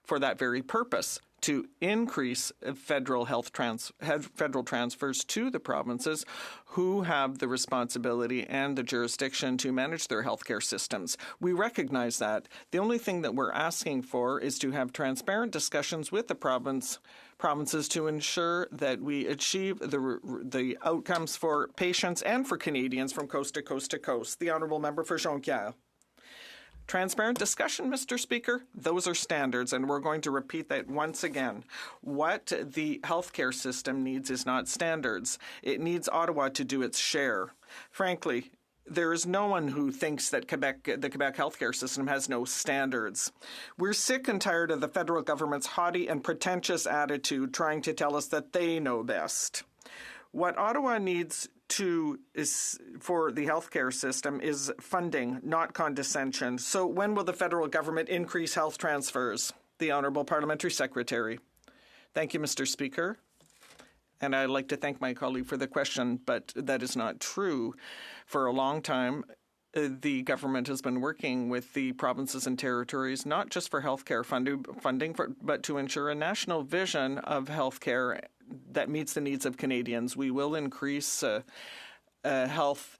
for that very purpose, to increase federal transfers to the provinces who have the responsibility and the jurisdiction to manage their healthcare systems. We recognize that. The only thing that we're asking for is to have transparent discussions with the provinces to ensure that we achieve the outcomes for patients and for Canadians from coast to coast to coast. The Honourable Member for Jonquière. Transparent discussion, Mr. Speaker, those are standards, and we're going to repeat that once again. What the healthcare system needs is not standards. It needs Ottawa to do its share. Frankly, there is no one who thinks that the Quebec healthcare system has no standards. We're sick and tired of the federal government's haughty and pretentious attitude trying to tell us that they know best. What Ottawa needs for the healthcare system is funding, not condescension. So when will the federal government increase health transfers? The Honourable Parliamentary Secretary. Thank you, Mr. Speaker. And I'd like to thank my colleague for the question, but that is not true. For a long time, the government has been working with the provinces and territories, not just for healthcare funding, but to ensure a national vision of healthcare that meets the needs of Canadians. We will increase health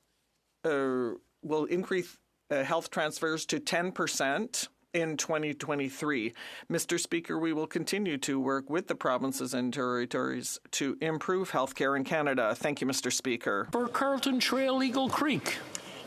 transfers to 10% in 2023. Mr. Speaker, we will continue to work with the provinces and territories to improve healthcare in Canada. Thank you, Mr. Speaker.
For Carlton Trail, Eagle Creek.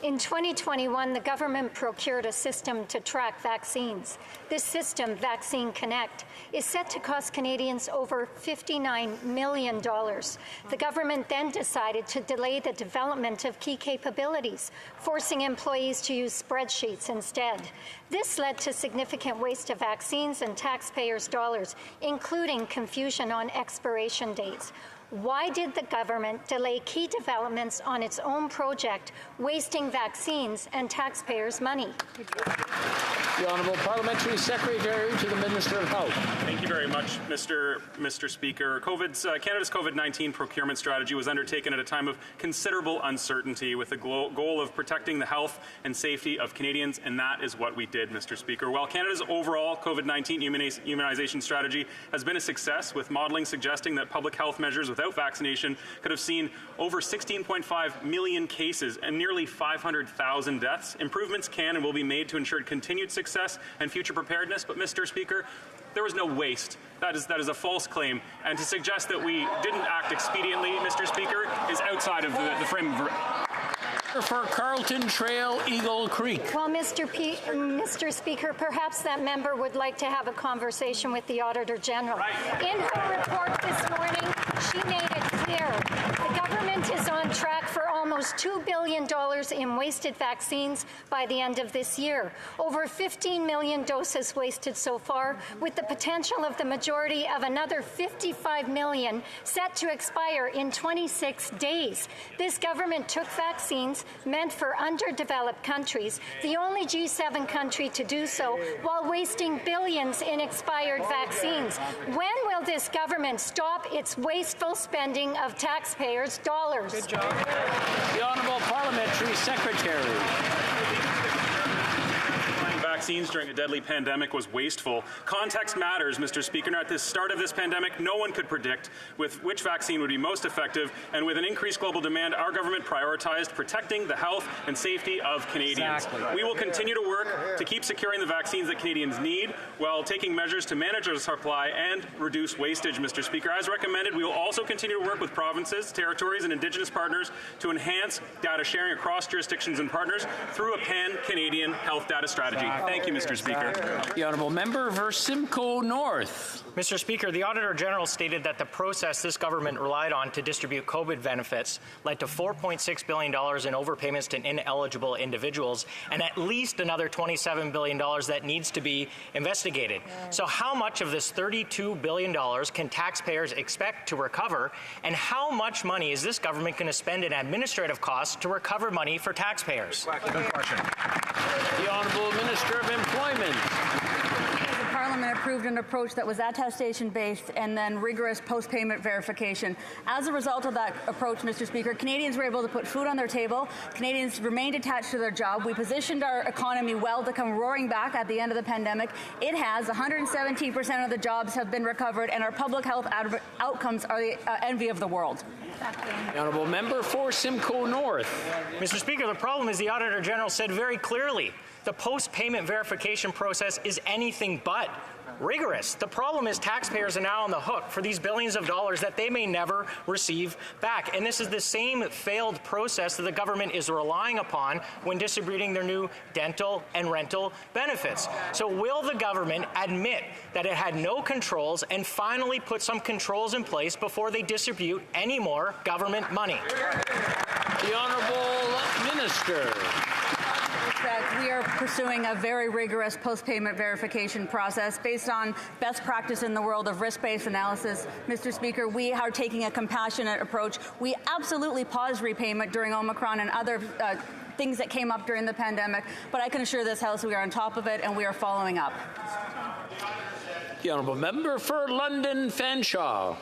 In 2021, the government procured a system to track vaccines. This system, Vaccine Connect, is set to cost Canadians over $59 million. The government then decided to delay the development of key capabilities, forcing employees to use spreadsheets instead. This led to significant waste of vaccines and taxpayers' dollars, including confusion on expiration dates. Why did the government delay key developments on its own project, wasting vaccines and taxpayers' money?
The Honourable Parliamentary Secretary to the Minister of Health.
Thank you very much, Mr. Speaker. Canada's COVID-19 procurement strategy was undertaken at a time of considerable uncertainty with the goal of protecting the health and safety of Canadians, and that is what we did, Mr. Speaker. While Canada's overall COVID-19 immunization strategy has been a success, with modelling suggesting that public health measures without vaccination could have seen over 16.5 million cases and nearly 500,000 deaths, improvements can and will be made to ensure continued success and future preparedness. But, Mr. Speaker, there was no waste. That is a false claim. And to suggest that we didn't act expediently, Mr. Speaker, is outside of the frame of...
For Carlton Trail, Eagle Creek.
Well, Mr. Speaker, perhaps that member would like to have a conversation with the Auditor General. In her report this morning, she made it clear the government is on track for almost $2 billion in wasted vaccines by the end of this year. Over 15 million doses wasted so far, with the potential of the majority of another 55 million set to expire in 26 days. This government took vaccines meant for underdeveloped countries, the only G7 country to do so, while wasting billions in expired vaccines. When will this government stop its wasteful spending of taxpayers' dollars?
Good job. The Honourable Parliamentary Secretary.
vaccines during a deadly pandemic was wasteful. Context matters, Mr. Speaker. And at the start of this pandemic, no one could predict which vaccine would be most effective. And with an increased global demand, our government prioritized protecting the health and safety of Canadians.
Exactly.
We will continue to work to keep securing the vaccines that Canadians need while taking measures to manage our supply and reduce wastage, Mr. Speaker. As recommended, we will also continue to work with provinces, territories, and Indigenous partners to enhance data sharing across jurisdictions and partners through a pan-Canadian health data strategy. Thank you, Mr. Speaker.
The honourable member for Simcoe North.
Mr. Speaker, the Auditor General stated that the process this government relied on to distribute COVID benefits led to $4.6 billion in overpayments to ineligible individuals and at least another $27 billion that needs to be investigated. So how much of this $32 billion can taxpayers expect to recover, and how much money is this government going to spend in administrative costs to recover money for taxpayers?
Good question. The Honourable Minister of Employment.
Parliament approved an approach that was attestation-based and then rigorous post-payment verification. As a result of that approach, Mr. Speaker, Canadians were able to put food on their table. Canadians remained attached to their job. We positioned our economy well to come roaring back at the end of the pandemic. It has. 117% of the jobs have been recovered, and our public health outcomes are the envy of the world.
The honourable member for Simcoe North.
Mr. Speaker, the problem is the Auditor General said very clearly the post-payment verification process is anything but rigorous. The problem is taxpayers are now on the hook for these billions of dollars that they may never receive back. And this is the same failed process that the government is relying upon when distributing their new dental and rental benefits. So will the government admit that it had no controls and finally put some controls in place before they distribute any more government money?
The Honourable Minister.
That we are pursuing a very rigorous post-payment verification process based on best practice in the world of risk-based analysis. Mr. Speaker, we are taking a compassionate approach. We absolutely paused repayment during Omicron and other things that came up during the pandemic, but I can assure this House we are on top of it and we are following up.
The honourable member for London Fanshawe.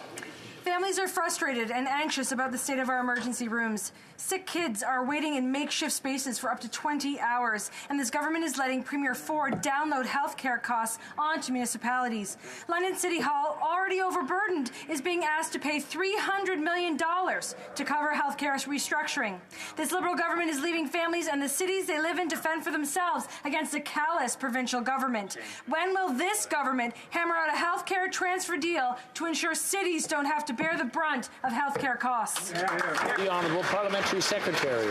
Families are frustrated and anxious about the state of our emergency rooms. Sick kids are waiting in makeshift spaces for up to 20 hours, and this government is letting Premier Ford download healthcare costs onto municipalities. London City Hall, already overburdened, is being asked to pay $300 million to cover healthcare restructuring. This Liberal government is leaving families and the cities they live in to fend for themselves against a callous provincial government. When will this government hammer out a healthcare transfer deal to ensure cities don't have to bear the brunt of healthcare costs?
The Honourable Parliamentary Secretary.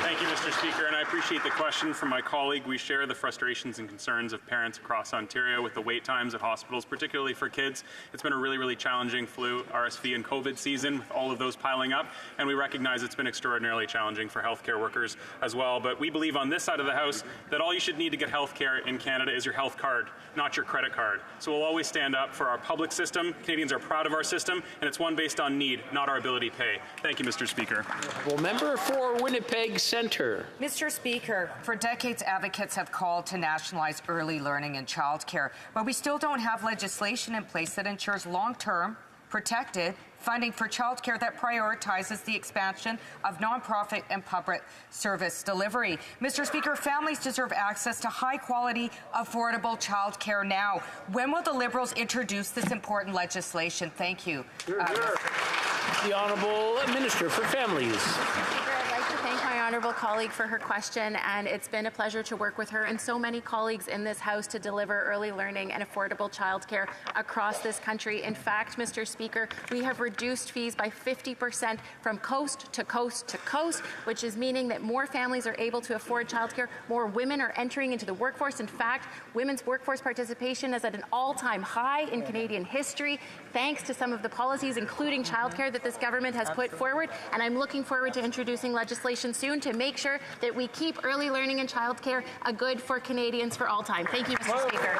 Thank you, Mr. Speaker, and I appreciate the question from my colleague. We share the frustrations and concerns of parents across Ontario with the wait times at hospitals, particularly for kids. It's been a really, really challenging flu, RSV, and COVID season with all of those piling up, and we recognize it's been extraordinarily challenging for healthcare workers as well. But we believe on this side of the House that all you should need to get healthcare in Canada is your health card, not your credit card. So we'll always stand up for our public system. Canadians are proud of our system, and it's one based on need, not our ability to pay. Thank you, Mr. Speaker.
Well, member for Winnipeg Centre.
Mr. Speaker, for decades, advocates have called to nationalize early learning and childcare, but we still don't have legislation in place that ensures long-term, protected funding for childcare that prioritizes the expansion of nonprofit and public service delivery. Mr. Speaker, families deserve access to high-quality, affordable childcare now. When will the Liberals introduce this important legislation? Thank you.
The Honourable Minister for Families.
I'd like to thank my honourable colleague for her question, and it's been a pleasure to work with her and so many colleagues in this House to deliver early learning and affordable childcare across this country. In fact, Mr. Speaker, we have reduced fees by 50% from coast to coast to coast, which is meaning that more families are able to afford childcare. More women are entering into the workforce. In fact, women's workforce participation is at an all-time high in Canadian history, thanks to some of the policies, including childcare, that this government has put forward. And I'm looking forward to introducing legislation soon to make sure that we keep early learning and childcare a good for Canadians for all time. Thank you, Mr. Speaker.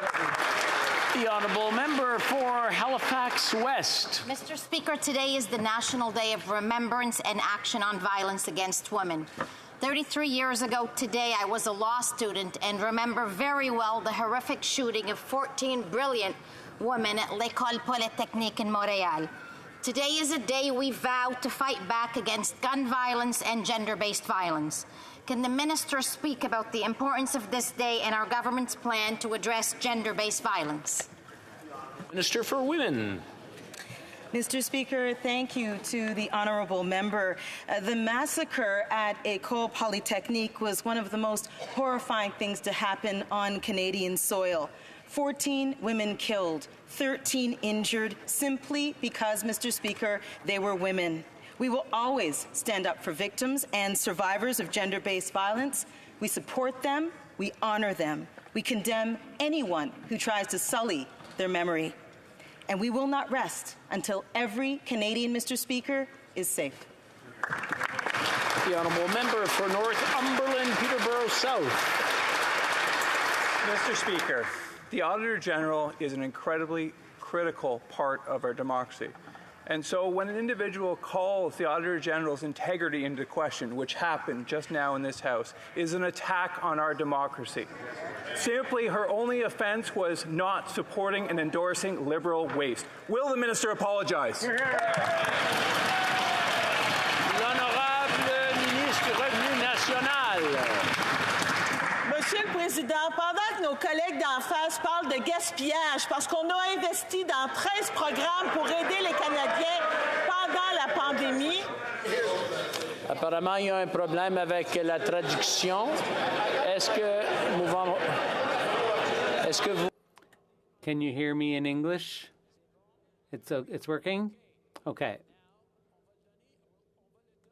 The honourable member for Halifax West.
Mr. Speaker, today is the National Day of Remembrance and Action on Violence Against Women. 33 years ago today, I was a law student and remember very well the horrific shooting of 14 brilliant women at l'École Polytechnique in Montreal. Today is a day we vow to fight back against gun violence and gender-based violence. Can the Minister speak about the importance of this day and our government's plan to address gender-based violence?
Minister for Women.
Mr. Speaker, thank you to the honourable member. The massacre at École Polytechnique was one of the most horrifying things to happen on Canadian soil. 14 women killed, 13 injured, simply because, Mr. Speaker, they were women. We will always stand up for victims and survivors of gender-based violence. We support them, we honour them. We condemn anyone who tries to sully their memory. And we will not rest until every Canadian, Mr. Speaker, is safe.
The honourable member for Northumberland, Peterborough South.
Mr. Speaker, the Auditor General is an incredibly critical part of our democracy. And so when an individual calls the Auditor General's integrity into question, which happened just now in this House, is an attack on our democracy. Simply, her only offense was not supporting and endorsing Liberal waste. Will the Minister apologize?
L'honorable ministre du Revenu national.
Monsieur le Président, pendant que nos collègues d'en face parlent de gaspillage, parce qu'on a investi dans 13 programmes pour aider les Canadiens pendant la pandémie.
Apparemment, il y a un problème avec la traduction. Est-ce que vous...
Can you hear me in English? It's working? Okay.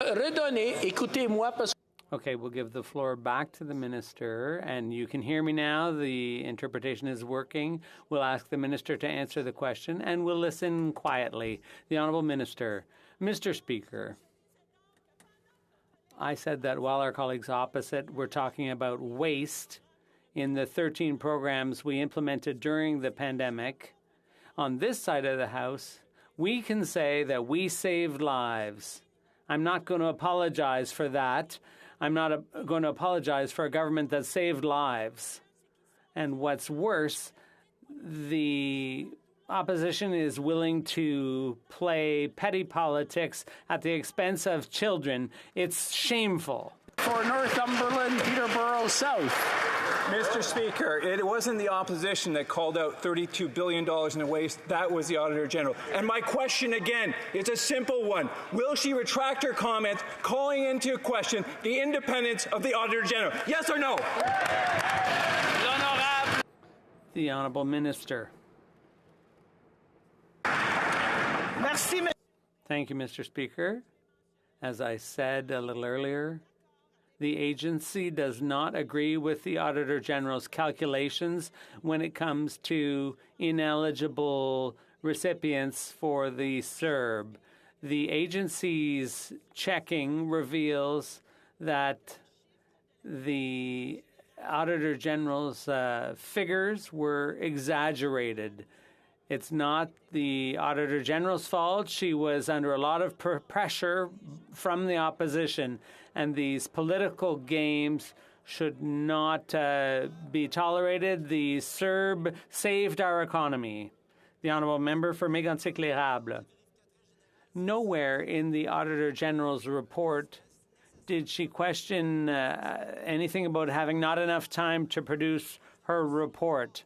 Redonnez, écoutez-moi parce que...
Okay, we'll give the floor back to the minister, and you can hear me now. The interpretation is working. We'll ask the minister to answer the question, and we'll listen quietly. The Honourable Minister. Mr. Speaker, I said that while our colleagues opposite were talking about waste in the 13 programs we implemented during the pandemic, on this side of the House, we can say that we saved lives. I'm not going to apologize for that. I'm not going to apologize for a government that saved lives. And what's worse, the opposition is willing to play petty politics at the expense of children. It's shameful.
For Northumberland, Peterborough South.
Mr. Speaker, it wasn't the opposition that called out $32 billion in waste. That was the Auditor General. And my question again is a simple one. Will she retract her comments calling into question the independence of the Auditor General? Yes or no?
The Honourable Minister.
Merci.
Thank you, Mr. Speaker. As I said a little earlier, the agency does not agree with the Auditor General's calculations when it comes to ineligible recipients for the CERB. The agency's checking reveals that the Auditor General's figures were exaggerated. It's not the Auditor General's fault. She was under a lot of pressure from the opposition, and these political games should not be tolerated. The CERB saved our economy. The Honourable Member for Mégantic-l'Érable. Nowhere in the Auditor General's report did she question anything about having not enough time to produce her report.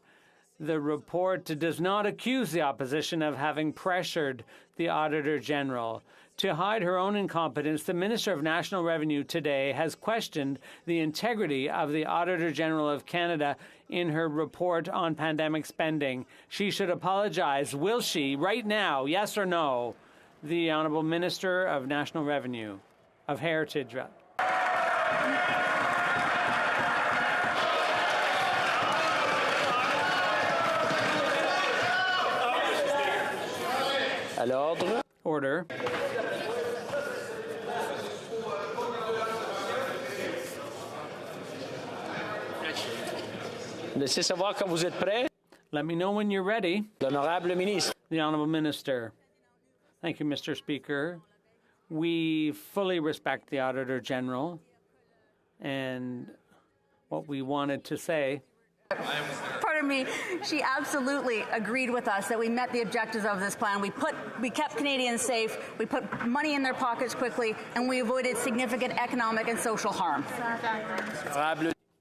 The report does not accuse the opposition of having pressured the Auditor General. To hide her own incompetence, the Minister of National Revenue today has questioned the integrity of the Auditor General of Canada in her report on pandemic spending. She should apologize. Will she, right now, yes or no? The Honourable Minister of National Revenue, of Heritage.
À l'ordre.
Order.
Laissez savoir quand vous êtes prêts.
Let me know when you're ready.
L'honorable ministre.
The Honourable Minister. Thank you, Mr. Speaker. We fully respect the Auditor General and what we wanted to say.
Part
front of me, she absolutely agreed with us that we met the objectives of this plan. We kept Canadians safe, we put money in their pockets quickly, and we avoided significant economic and social harm.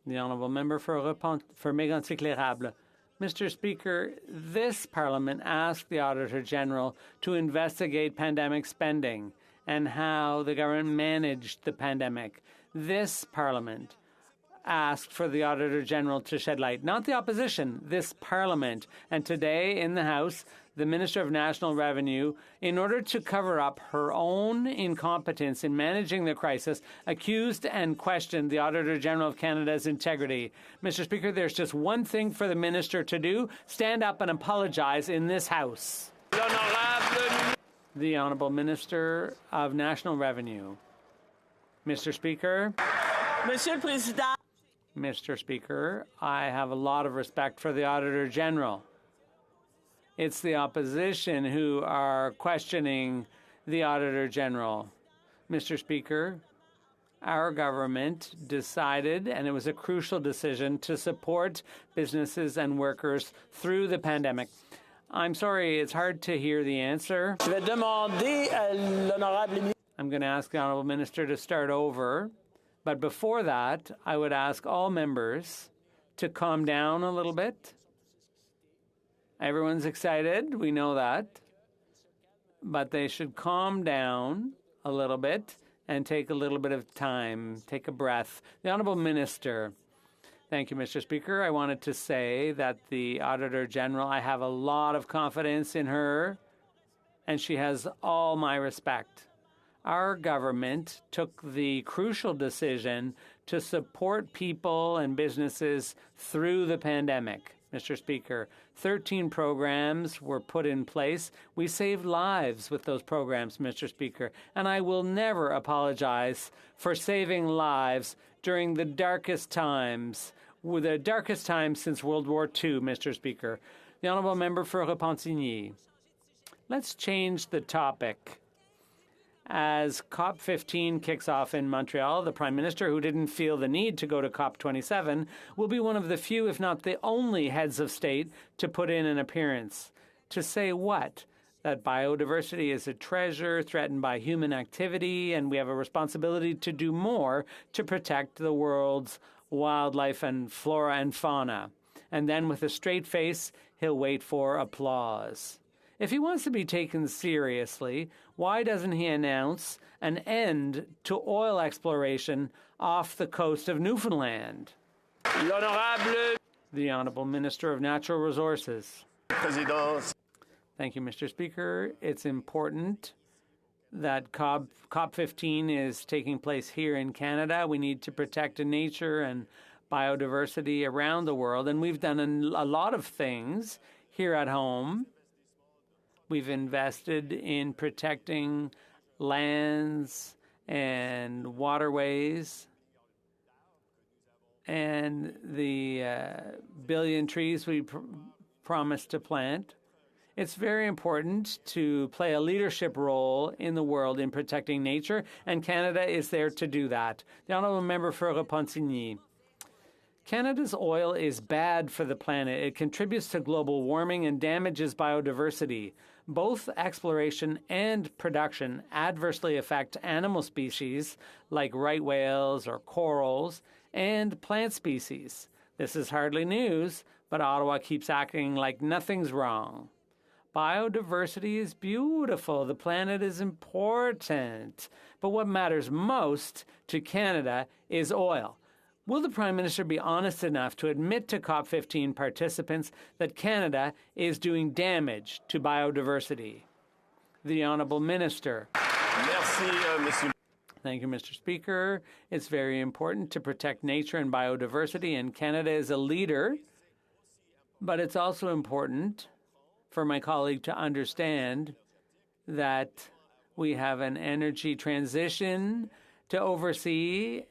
The honourable member for Mégantic-L'Érable. Mr. Speaker, this Parliament asked the Auditor General to investigate pandemic spending and how the government managed the pandemic. This Parliament asked for the Auditor General to shed light, not the opposition, this Parliament. And today in the House, the Minister of National Revenue, in order to cover up her own incompetence in managing the crisis, accused and questioned the Auditor General of Canada's integrity. Mr. Speaker, there's just one thing for the Minister to do: stand up and apologize in this House. The Honourable Minister of National Revenue. Mr. Speaker.
Monsieur le Président.
Mr. Speaker, I have a lot of respect for the Auditor General. It's the opposition who are questioning the Auditor General. Mr. Speaker, our government decided, and it was a crucial decision, to support businesses and workers through the pandemic. I'm sorry, it's hard to hear the answer. I'm going to ask the Honourable Minister to start over. But before that, I would ask all members to calm down a little bit. Everyone's excited, we know that. But they should calm down a little bit and take a little bit of time, take a breath. The Honourable Minister. Thank you, Mr. Speaker. I wanted to say that the Auditor General, I have a lot of confidence in her, and she has all my respect. Our government took the crucial decision to support people and businesses through the pandemic. Mr. Speaker, 13 programs were put in place. We saved lives with those programs, Mr. Speaker, and I will never apologize for saving lives during the darkest times since World War II, Mr. Speaker. The Honourable Member for Repentigny. Let's change the topic. As COP15 kicks off in Montreal, the Prime Minister, who didn't feel the need to go to COP27, will be one of the few, if not the only, heads of state to put in an appearance. To say what? That biodiversity is a treasure threatened by human activity, and we have a responsibility to do more to protect the world's wildlife and flora and fauna. And then, with a straight face, he'll wait for applause. If he wants to be taken seriously, why doesn't he announce an end to oil exploration off the coast of Newfoundland? The Honourable Minister of Natural Resources. Thank you, Mr. Speaker. It's important that COP15 is taking place here in Canada. We need to protect nature and biodiversity around the world, and we've done a lot of things here at home. We've invested in protecting lands and waterways and the billion trees we promised to plant. It's very important to play a leadership role in the world in protecting nature, and Canada is there to do that. The Honourable Member for Repentigny. Canada's oil is bad for the planet. It contributes to global warming and damages biodiversity. Both exploration and production adversely affect animal species like right whales or corals and plant species. This is hardly news, but Ottawa keeps acting like nothing's wrong. Biodiversity is beautiful. The planet is important. But what matters most to Canada is oil. Will the Prime Minister be honest enough to admit to COP15 participants that Canada is doing damage to biodiversity? The Honourable Minister. Thank you, Mr. Speaker. It's very important to protect nature and biodiversity, and Canada is a leader. But it's also important for my colleague to understand that we have an energy transition to oversee,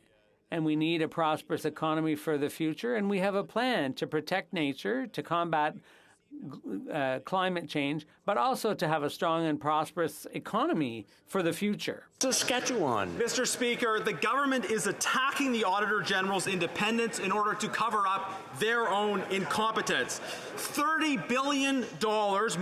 and we need a prosperous economy for the future, and we have a plan to protect nature, to combat climate change, but also to have a strong and prosperous economy for the future.
Saskatchewan.
Mr. Speaker, the government is attacking the Auditor General's independence in order to cover up their own incompetence. $30 billion,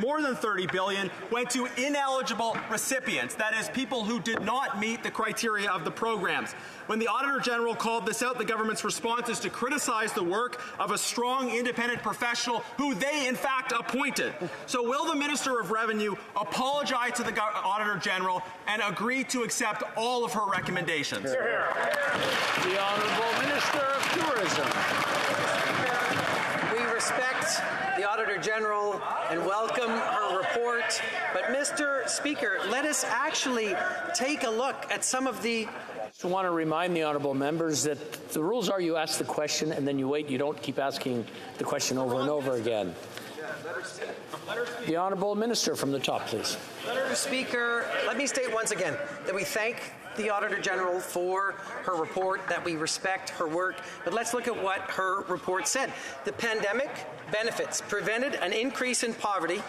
more than $30 billion, went to ineligible recipients, that is, people who did not meet the criteria of the programs. When the Auditor General called this out, the government's response is to criticize the work of a strong, independent professional who they, in fact, appointed. So will the Minister of Revenue apologize to the Auditor General and agree to accept all of her recommendations?
The Honourable Minister of Tourism.
We respect the Auditor General and welcome her report. But, Mr. Speaker, let us actually take a look at some of the...
I want to remind the honourable members that the rules are you ask the question and then you wait. You don't keep asking the question over and over again. The Honourable Minister from the top, please.
Mr. Speaker, let me state once again that we thank the Auditor General for her report, that we respect her work, but let's look at what her report said. The pandemic benefits prevented an increase in poverty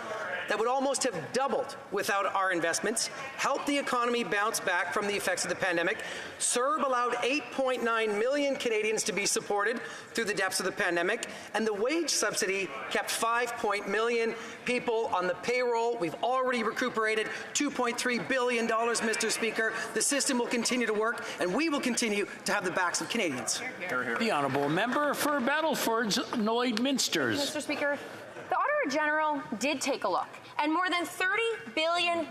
that would almost have doubled without our investments, helped the economy bounce back from the effects of the pandemic. CERB allowed 8.9 million Canadians to be supported through the depths of the pandemic, and the wage subsidy kept 5 million people on the payroll. We've already recuperated $2.3 billion, Mr. Speaker. The system will continue to work, and we will continue to have the backs of Canadians.
The Honourable Member for Battleford's Lloydminsters.
Mr. Speaker, the Auditor General did take a look, and more than $30 billion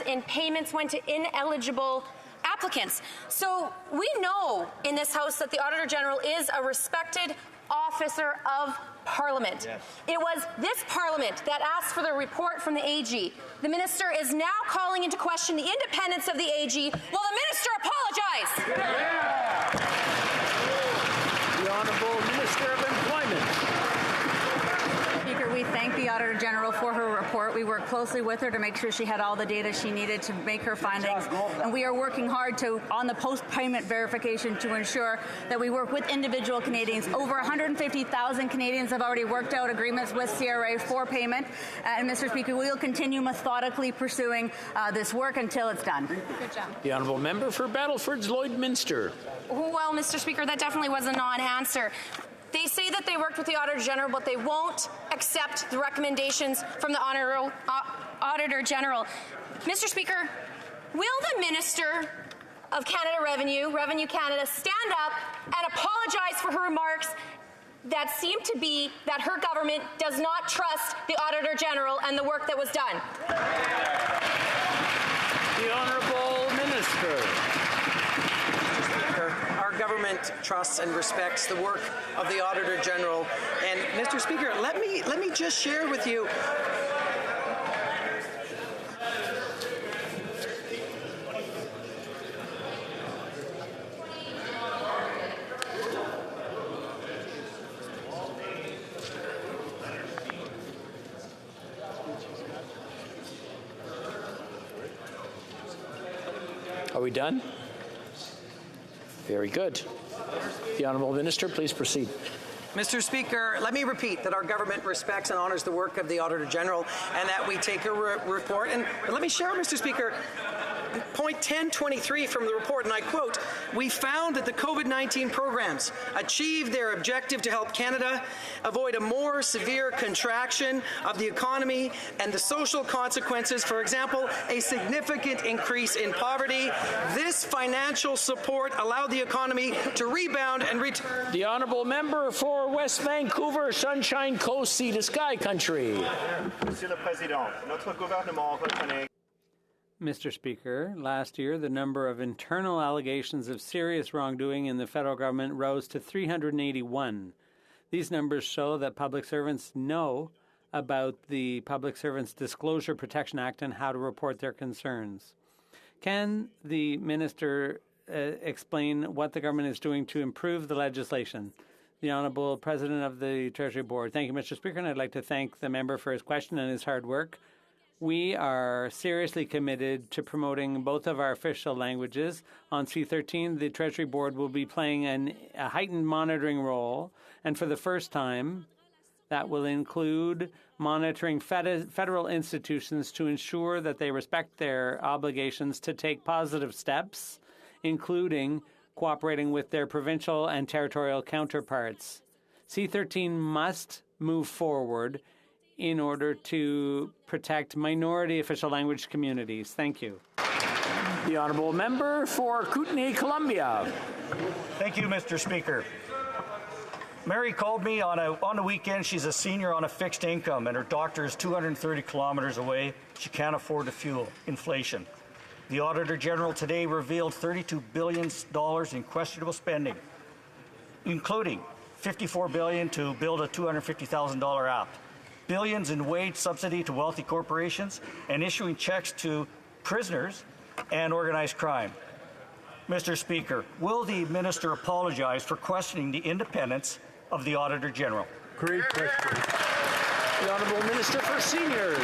in payments went to ineligible applicants. So we know in this House that the Auditor General is a respected officer of Parliament. Yes. It was this Parliament that asked for the report from the AG. The Minister is now calling into question the independence of the AG. Will the Minister apologize?
Yeah. The Honourable Minister of Employment.
Speaker, we thank the Auditor General for her report. We worked closely with her to make sure she had all the data she needed to make her findings. And we are working hard on the post-payment verification to ensure that we work with individual Canadians. Over 150,000 Canadians have already worked out agreements with CRA for payment. And Mr. Speaker, we will continue methodically pursuing this work until it's done.
Good job.
The Honourable Member for Battleford's Lloydminster.
Well, Mr. Speaker, that definitely was a non-answer. They say that they worked with the Auditor General, but they won't accept the recommendations from the Auditor General. Mr. Speaker, will the Minister of Canada Revenue Canada, stand up and apologize for her remarks that seem to be that her government does not trust the Auditor General and the work that was done?
The Honourable Minister.
Our government trusts and respects the work of the Auditor General. And Mr. Speaker, let me just share with you.
Are we done? Very good. The Honourable Minister, please proceed.
Mr. Speaker, let me repeat that our government respects and honours the work of the Auditor General and that we take a report. And let me share, Mr. Speaker, point 1023 from the report, and I quote, "We found that the COVID-19 programs achieved their objective to help Canada avoid a more severe contraction of the economy and the social consequences, for example, a significant increase in poverty. This financial support allowed the economy to rebound and return."
The Honourable Member for West Vancouver, Sunshine Coast, Sea to Sky Country.
Monsieur le Président, notre gouvernement reconnaît.
Mr. Speaker, last year the number of internal allegations of serious wrongdoing in the federal government rose to 381. These numbers show that public servants know about the Public Servants Disclosure Protection Act and how to report their concerns. Can the Minister explain what the government is doing to improve the legislation? The Honourable President of the Treasury Board. Thank you, Mr. Speaker, and I'd like to thank the member for his question and his hard work. We are seriously committed to promoting both of our official languages. On C-13, the Treasury Board will be playing a heightened monitoring role, and for the first time, That will include monitoring federal institutions to ensure that they respect their obligations to take positive steps, including cooperating with their provincial and territorial counterparts. C-13 must move forward in order to protect minority official language communities. Thank you.
The honourable member for Kootenay, Columbia.
Thank you, Mr. Speaker. Mary called me on the weekend. She's a senior on a fixed income, and her doctor is 230 kilometers away. She can't afford to fuel inflation. The Auditor General today revealed $32 billion in questionable spending, including $54 billion to build a $250,000 app, billions in wage subsidy to wealthy corporations, and issuing checks to prisoners and organized crime. Mr. Speaker, will the minister apologize for questioning the independence of the Auditor General?
Great question. The Honourable Minister for Seniors.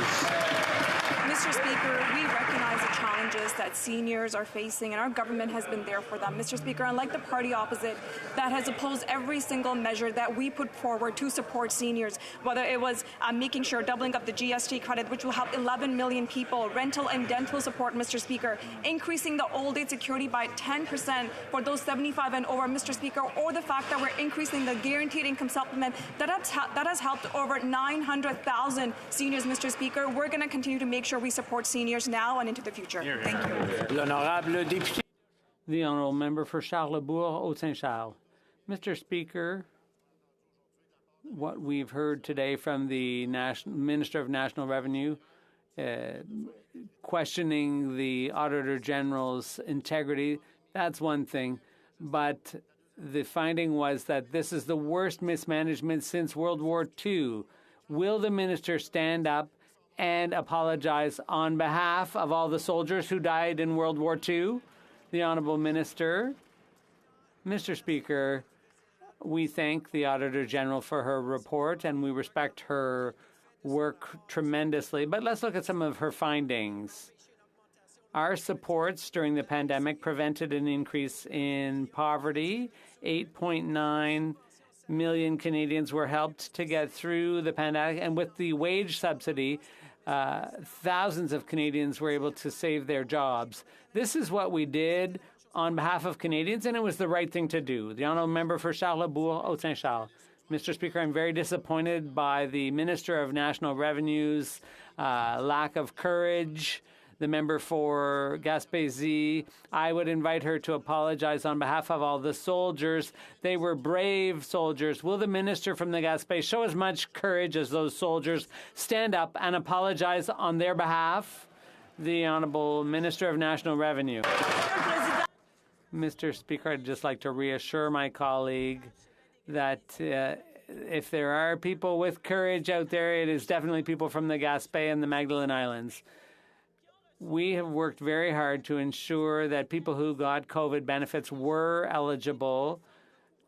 Mr. Speaker, we recognize the challenges that seniors are facing, and our government has been there for them. Mr. Speaker, unlike the party opposite that has opposed every single measure that we put forward to support seniors, whether it was making sure doubling up the GST credit, which will help 11 million people, rental and dental support, Mr. Speaker, increasing the old age security by 10% for those 75 and over, Mr. Speaker, or the fact that we're increasing the guaranteed income supplement that has helped over 900,000 seniors, Mr. Speaker. We're going to continue to make sure we support seniors now and into the future. Thank you.
The honourable member for Charlesbourg, Haute-Saint-Charles. Mr. Speaker, what we've heard today from the Minister of National Revenue questioning the Auditor General's integrity, that's one thing. But the finding was that this is the worst mismanagement since World War II. Will the minister stand up and apologize on behalf of all the soldiers who died in World War II? The Honourable Minister. Mr. Speaker, we thank the Auditor General for her report and we respect her work tremendously. But let's look at some of her findings. Our supports during the pandemic prevented an increase in poverty. 8.9 million Canadians were helped to get through the pandemic, and with the wage subsidy, thousands of Canadians were able to save their jobs. This is what we did on behalf of Canadians, and it was the right thing to do. The honourable member for Charlesbourg, Haute-Saint-Charles. Mr. Speaker, I'm very disappointed by the Minister of National Revenue's lack of courage. The member for Gaspésie, I would invite her to apologize on behalf of all the soldiers. They were brave soldiers. Will the minister from the Gaspé show as much courage as those soldiers, stand up and apologize on their behalf? The Honourable Minister of National Revenue. Mr. Speaker, I'd just like to reassure my colleague that if there are people with courage out there, it is definitely people from the Gaspé and the Magdalen Islands. We have worked very hard to ensure that people who got COVID benefits were eligible,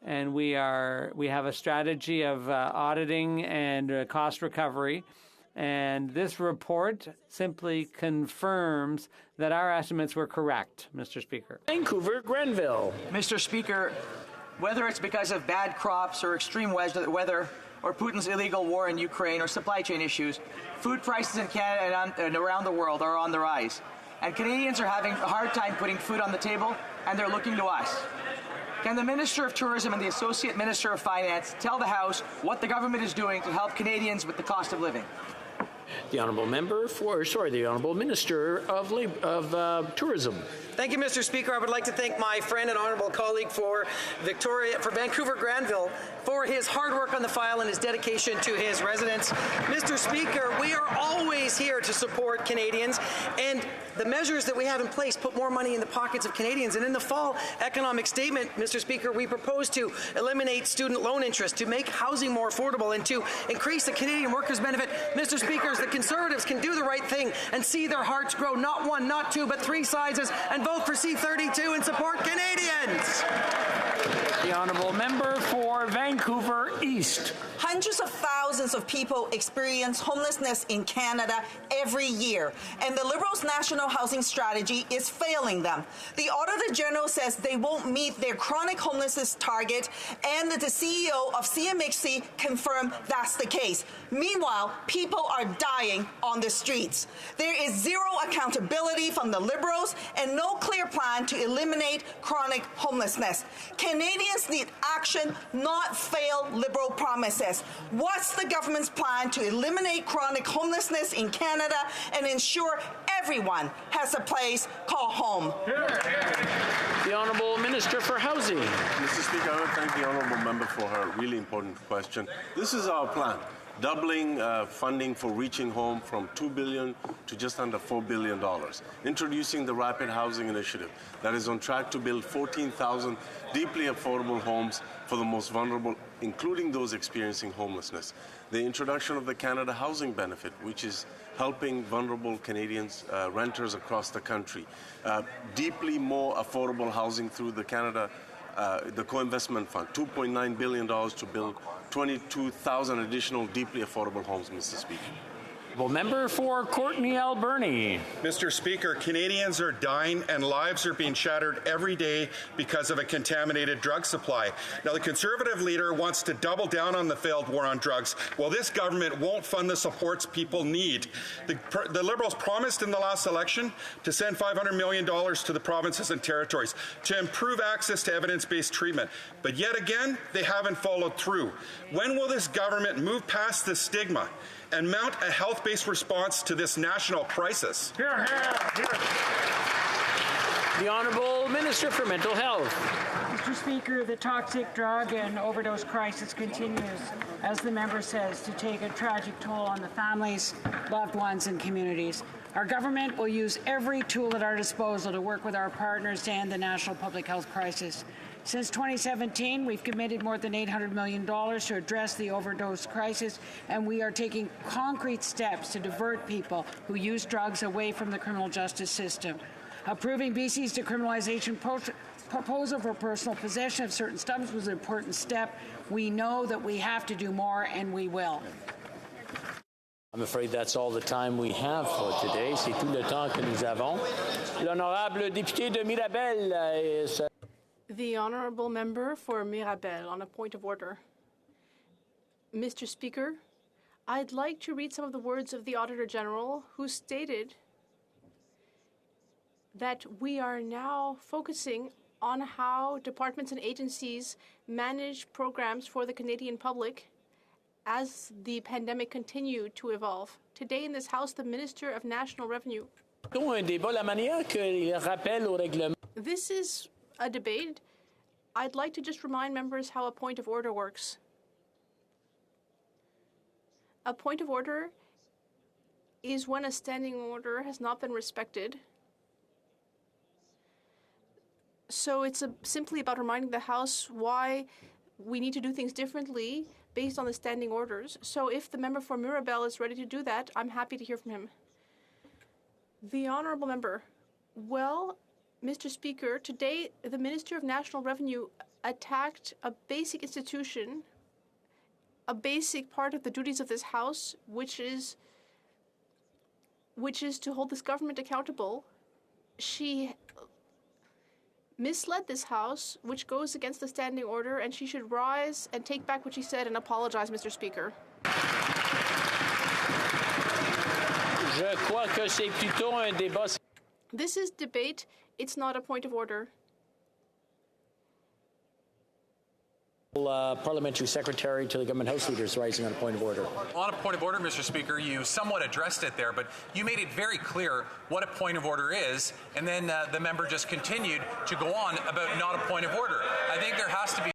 and we have a strategy of auditing and cost recovery. And this report simply confirms that our estimates were correct, Mr. Speaker.
Vancouver, Grenville.
Mr. Speaker, whether it's because of bad crops or extreme weather or Putin's illegal war in Ukraine or supply chain issues, food prices in Canada and around the world are on the rise. And Canadians are having a hard time putting food on the table, and they're looking to us. Can the Minister of Tourism and the Associate Minister of Finance tell the House what the government is doing to help Canadians with the cost of living?
The Honourable Minister of Tourism.
Thank you, Mr. Speaker. I would like to thank my friend and honourable colleague for Vancouver Granville for his hard work on the file and his dedication to his residents. Mr. Speaker, we are always here to support Canadians, and the measures that we have in place put more money in the pockets of Canadians. And in the fall economic statement, Mr. Speaker, we propose to eliminate student loan interest, to make housing more affordable, and to increase the Canadian workers' benefit. Mr. Speaker, the Conservatives can do the right thing and see their hearts grow not one, not two, but three sizes, and vote for C-32 and support Canadians.
The Honourable Member for Vancouver East.
Hundreds of thousands of people experience homelessness in Canada every year, and the Liberals' national housing strategy is failing them. The Auditor General says they won't meet their chronic homelessness target, and the CEO of CMHC confirmed that's the case. Meanwhile, people are dying on the streets. There is zero accountability from the Liberals and no clear plan to eliminate chronic homelessness. Canadians need action, not failed Liberal promises. What's the government's plan to eliminate chronic homelessness in Canada and ensure everyone has a place called home?
The Honourable Minister for Housing.
Mr. Speaker, I want to thank the Honourable Member for her really important question. This is our plan. Doubling funding for Reaching Home from $2 billion to just under $4 billion. Introducing the Rapid Housing Initiative that is on track to build 14,000 deeply affordable homes for the most vulnerable, including those experiencing homelessness. The introduction of the Canada Housing Benefit, which is helping vulnerable Canadians, renters across the country. Deeply more affordable housing through the Canada the Co-Investment Fund, $2.9 billion to build 22,000 additional deeply affordable homes, Mr. Speaker.
Member for Courtenay Alberni.
Mr. Speaker, Canadians are dying and lives are being shattered every day because of a contaminated drug supply. Now, the Conservative leader wants to double down on the failed war on drugs. Well, this government won't fund the supports people need. The Liberals promised in the last election to send $500 million to the provinces and territories to improve access to evidence-based treatment. But yet again, they haven't followed through. When will this government move past the stigma and mount a health-based response to this national crisis?
Hear, hear, hear. The Honourable Minister for Mental Health.
Mr. Speaker, the toxic drug and overdose crisis continues, as the member says, to take a tragic toll on the families, loved ones, and communities. Our government will use every tool at our disposal to work with our partners to end the national public health crisis. Since 2017, we've committed more than $800 million to address the overdose crisis, and we are taking concrete steps to divert people who use drugs away from the criminal justice system. Approving BC's decriminalization proposal for personal possession of certain substances was an important step. We know that we have to do more, and we will.
I'm afraid that's all the time we have for today. C'est tout le temps que nous avons. L'honorable député de Mirabel is...
The Honourable Member for Mirabel on a point of order. Mr. Speaker, I'd like to read some of the words of the Auditor General, who stated that we are now focusing on how departments and agencies manage programs for the Canadian public as the pandemic continued to evolve. Today in this House, the Minister of National Revenue. This is a debate. I'd like to just remind members how a point of order works. A point of order is when a standing order has not been respected. So it's simply about reminding the House why we need to do things differently based on the standing orders. So if the member for Mirabel is ready to do that, I'm happy to hear from him. The Honourable Member. Well, Mr. Speaker, today the Minister of National Revenue attacked a basic institution, a basic part of the duties of this House, which is to hold this government accountable. She misled this House, which goes against the standing order, and she should rise and take back what she said and apologize, Mr. Speaker.
Je crois que c'est plutôt un débat.
This is debate. It's not a point of order.
Parliamentary Secretary to the Government House Leader is rising on a point of order.
On a point of order, Mr. Speaker, you somewhat addressed it there, but you made it very clear what a point of order is, and then the member just continued to go on about not a point of order. I think there has to be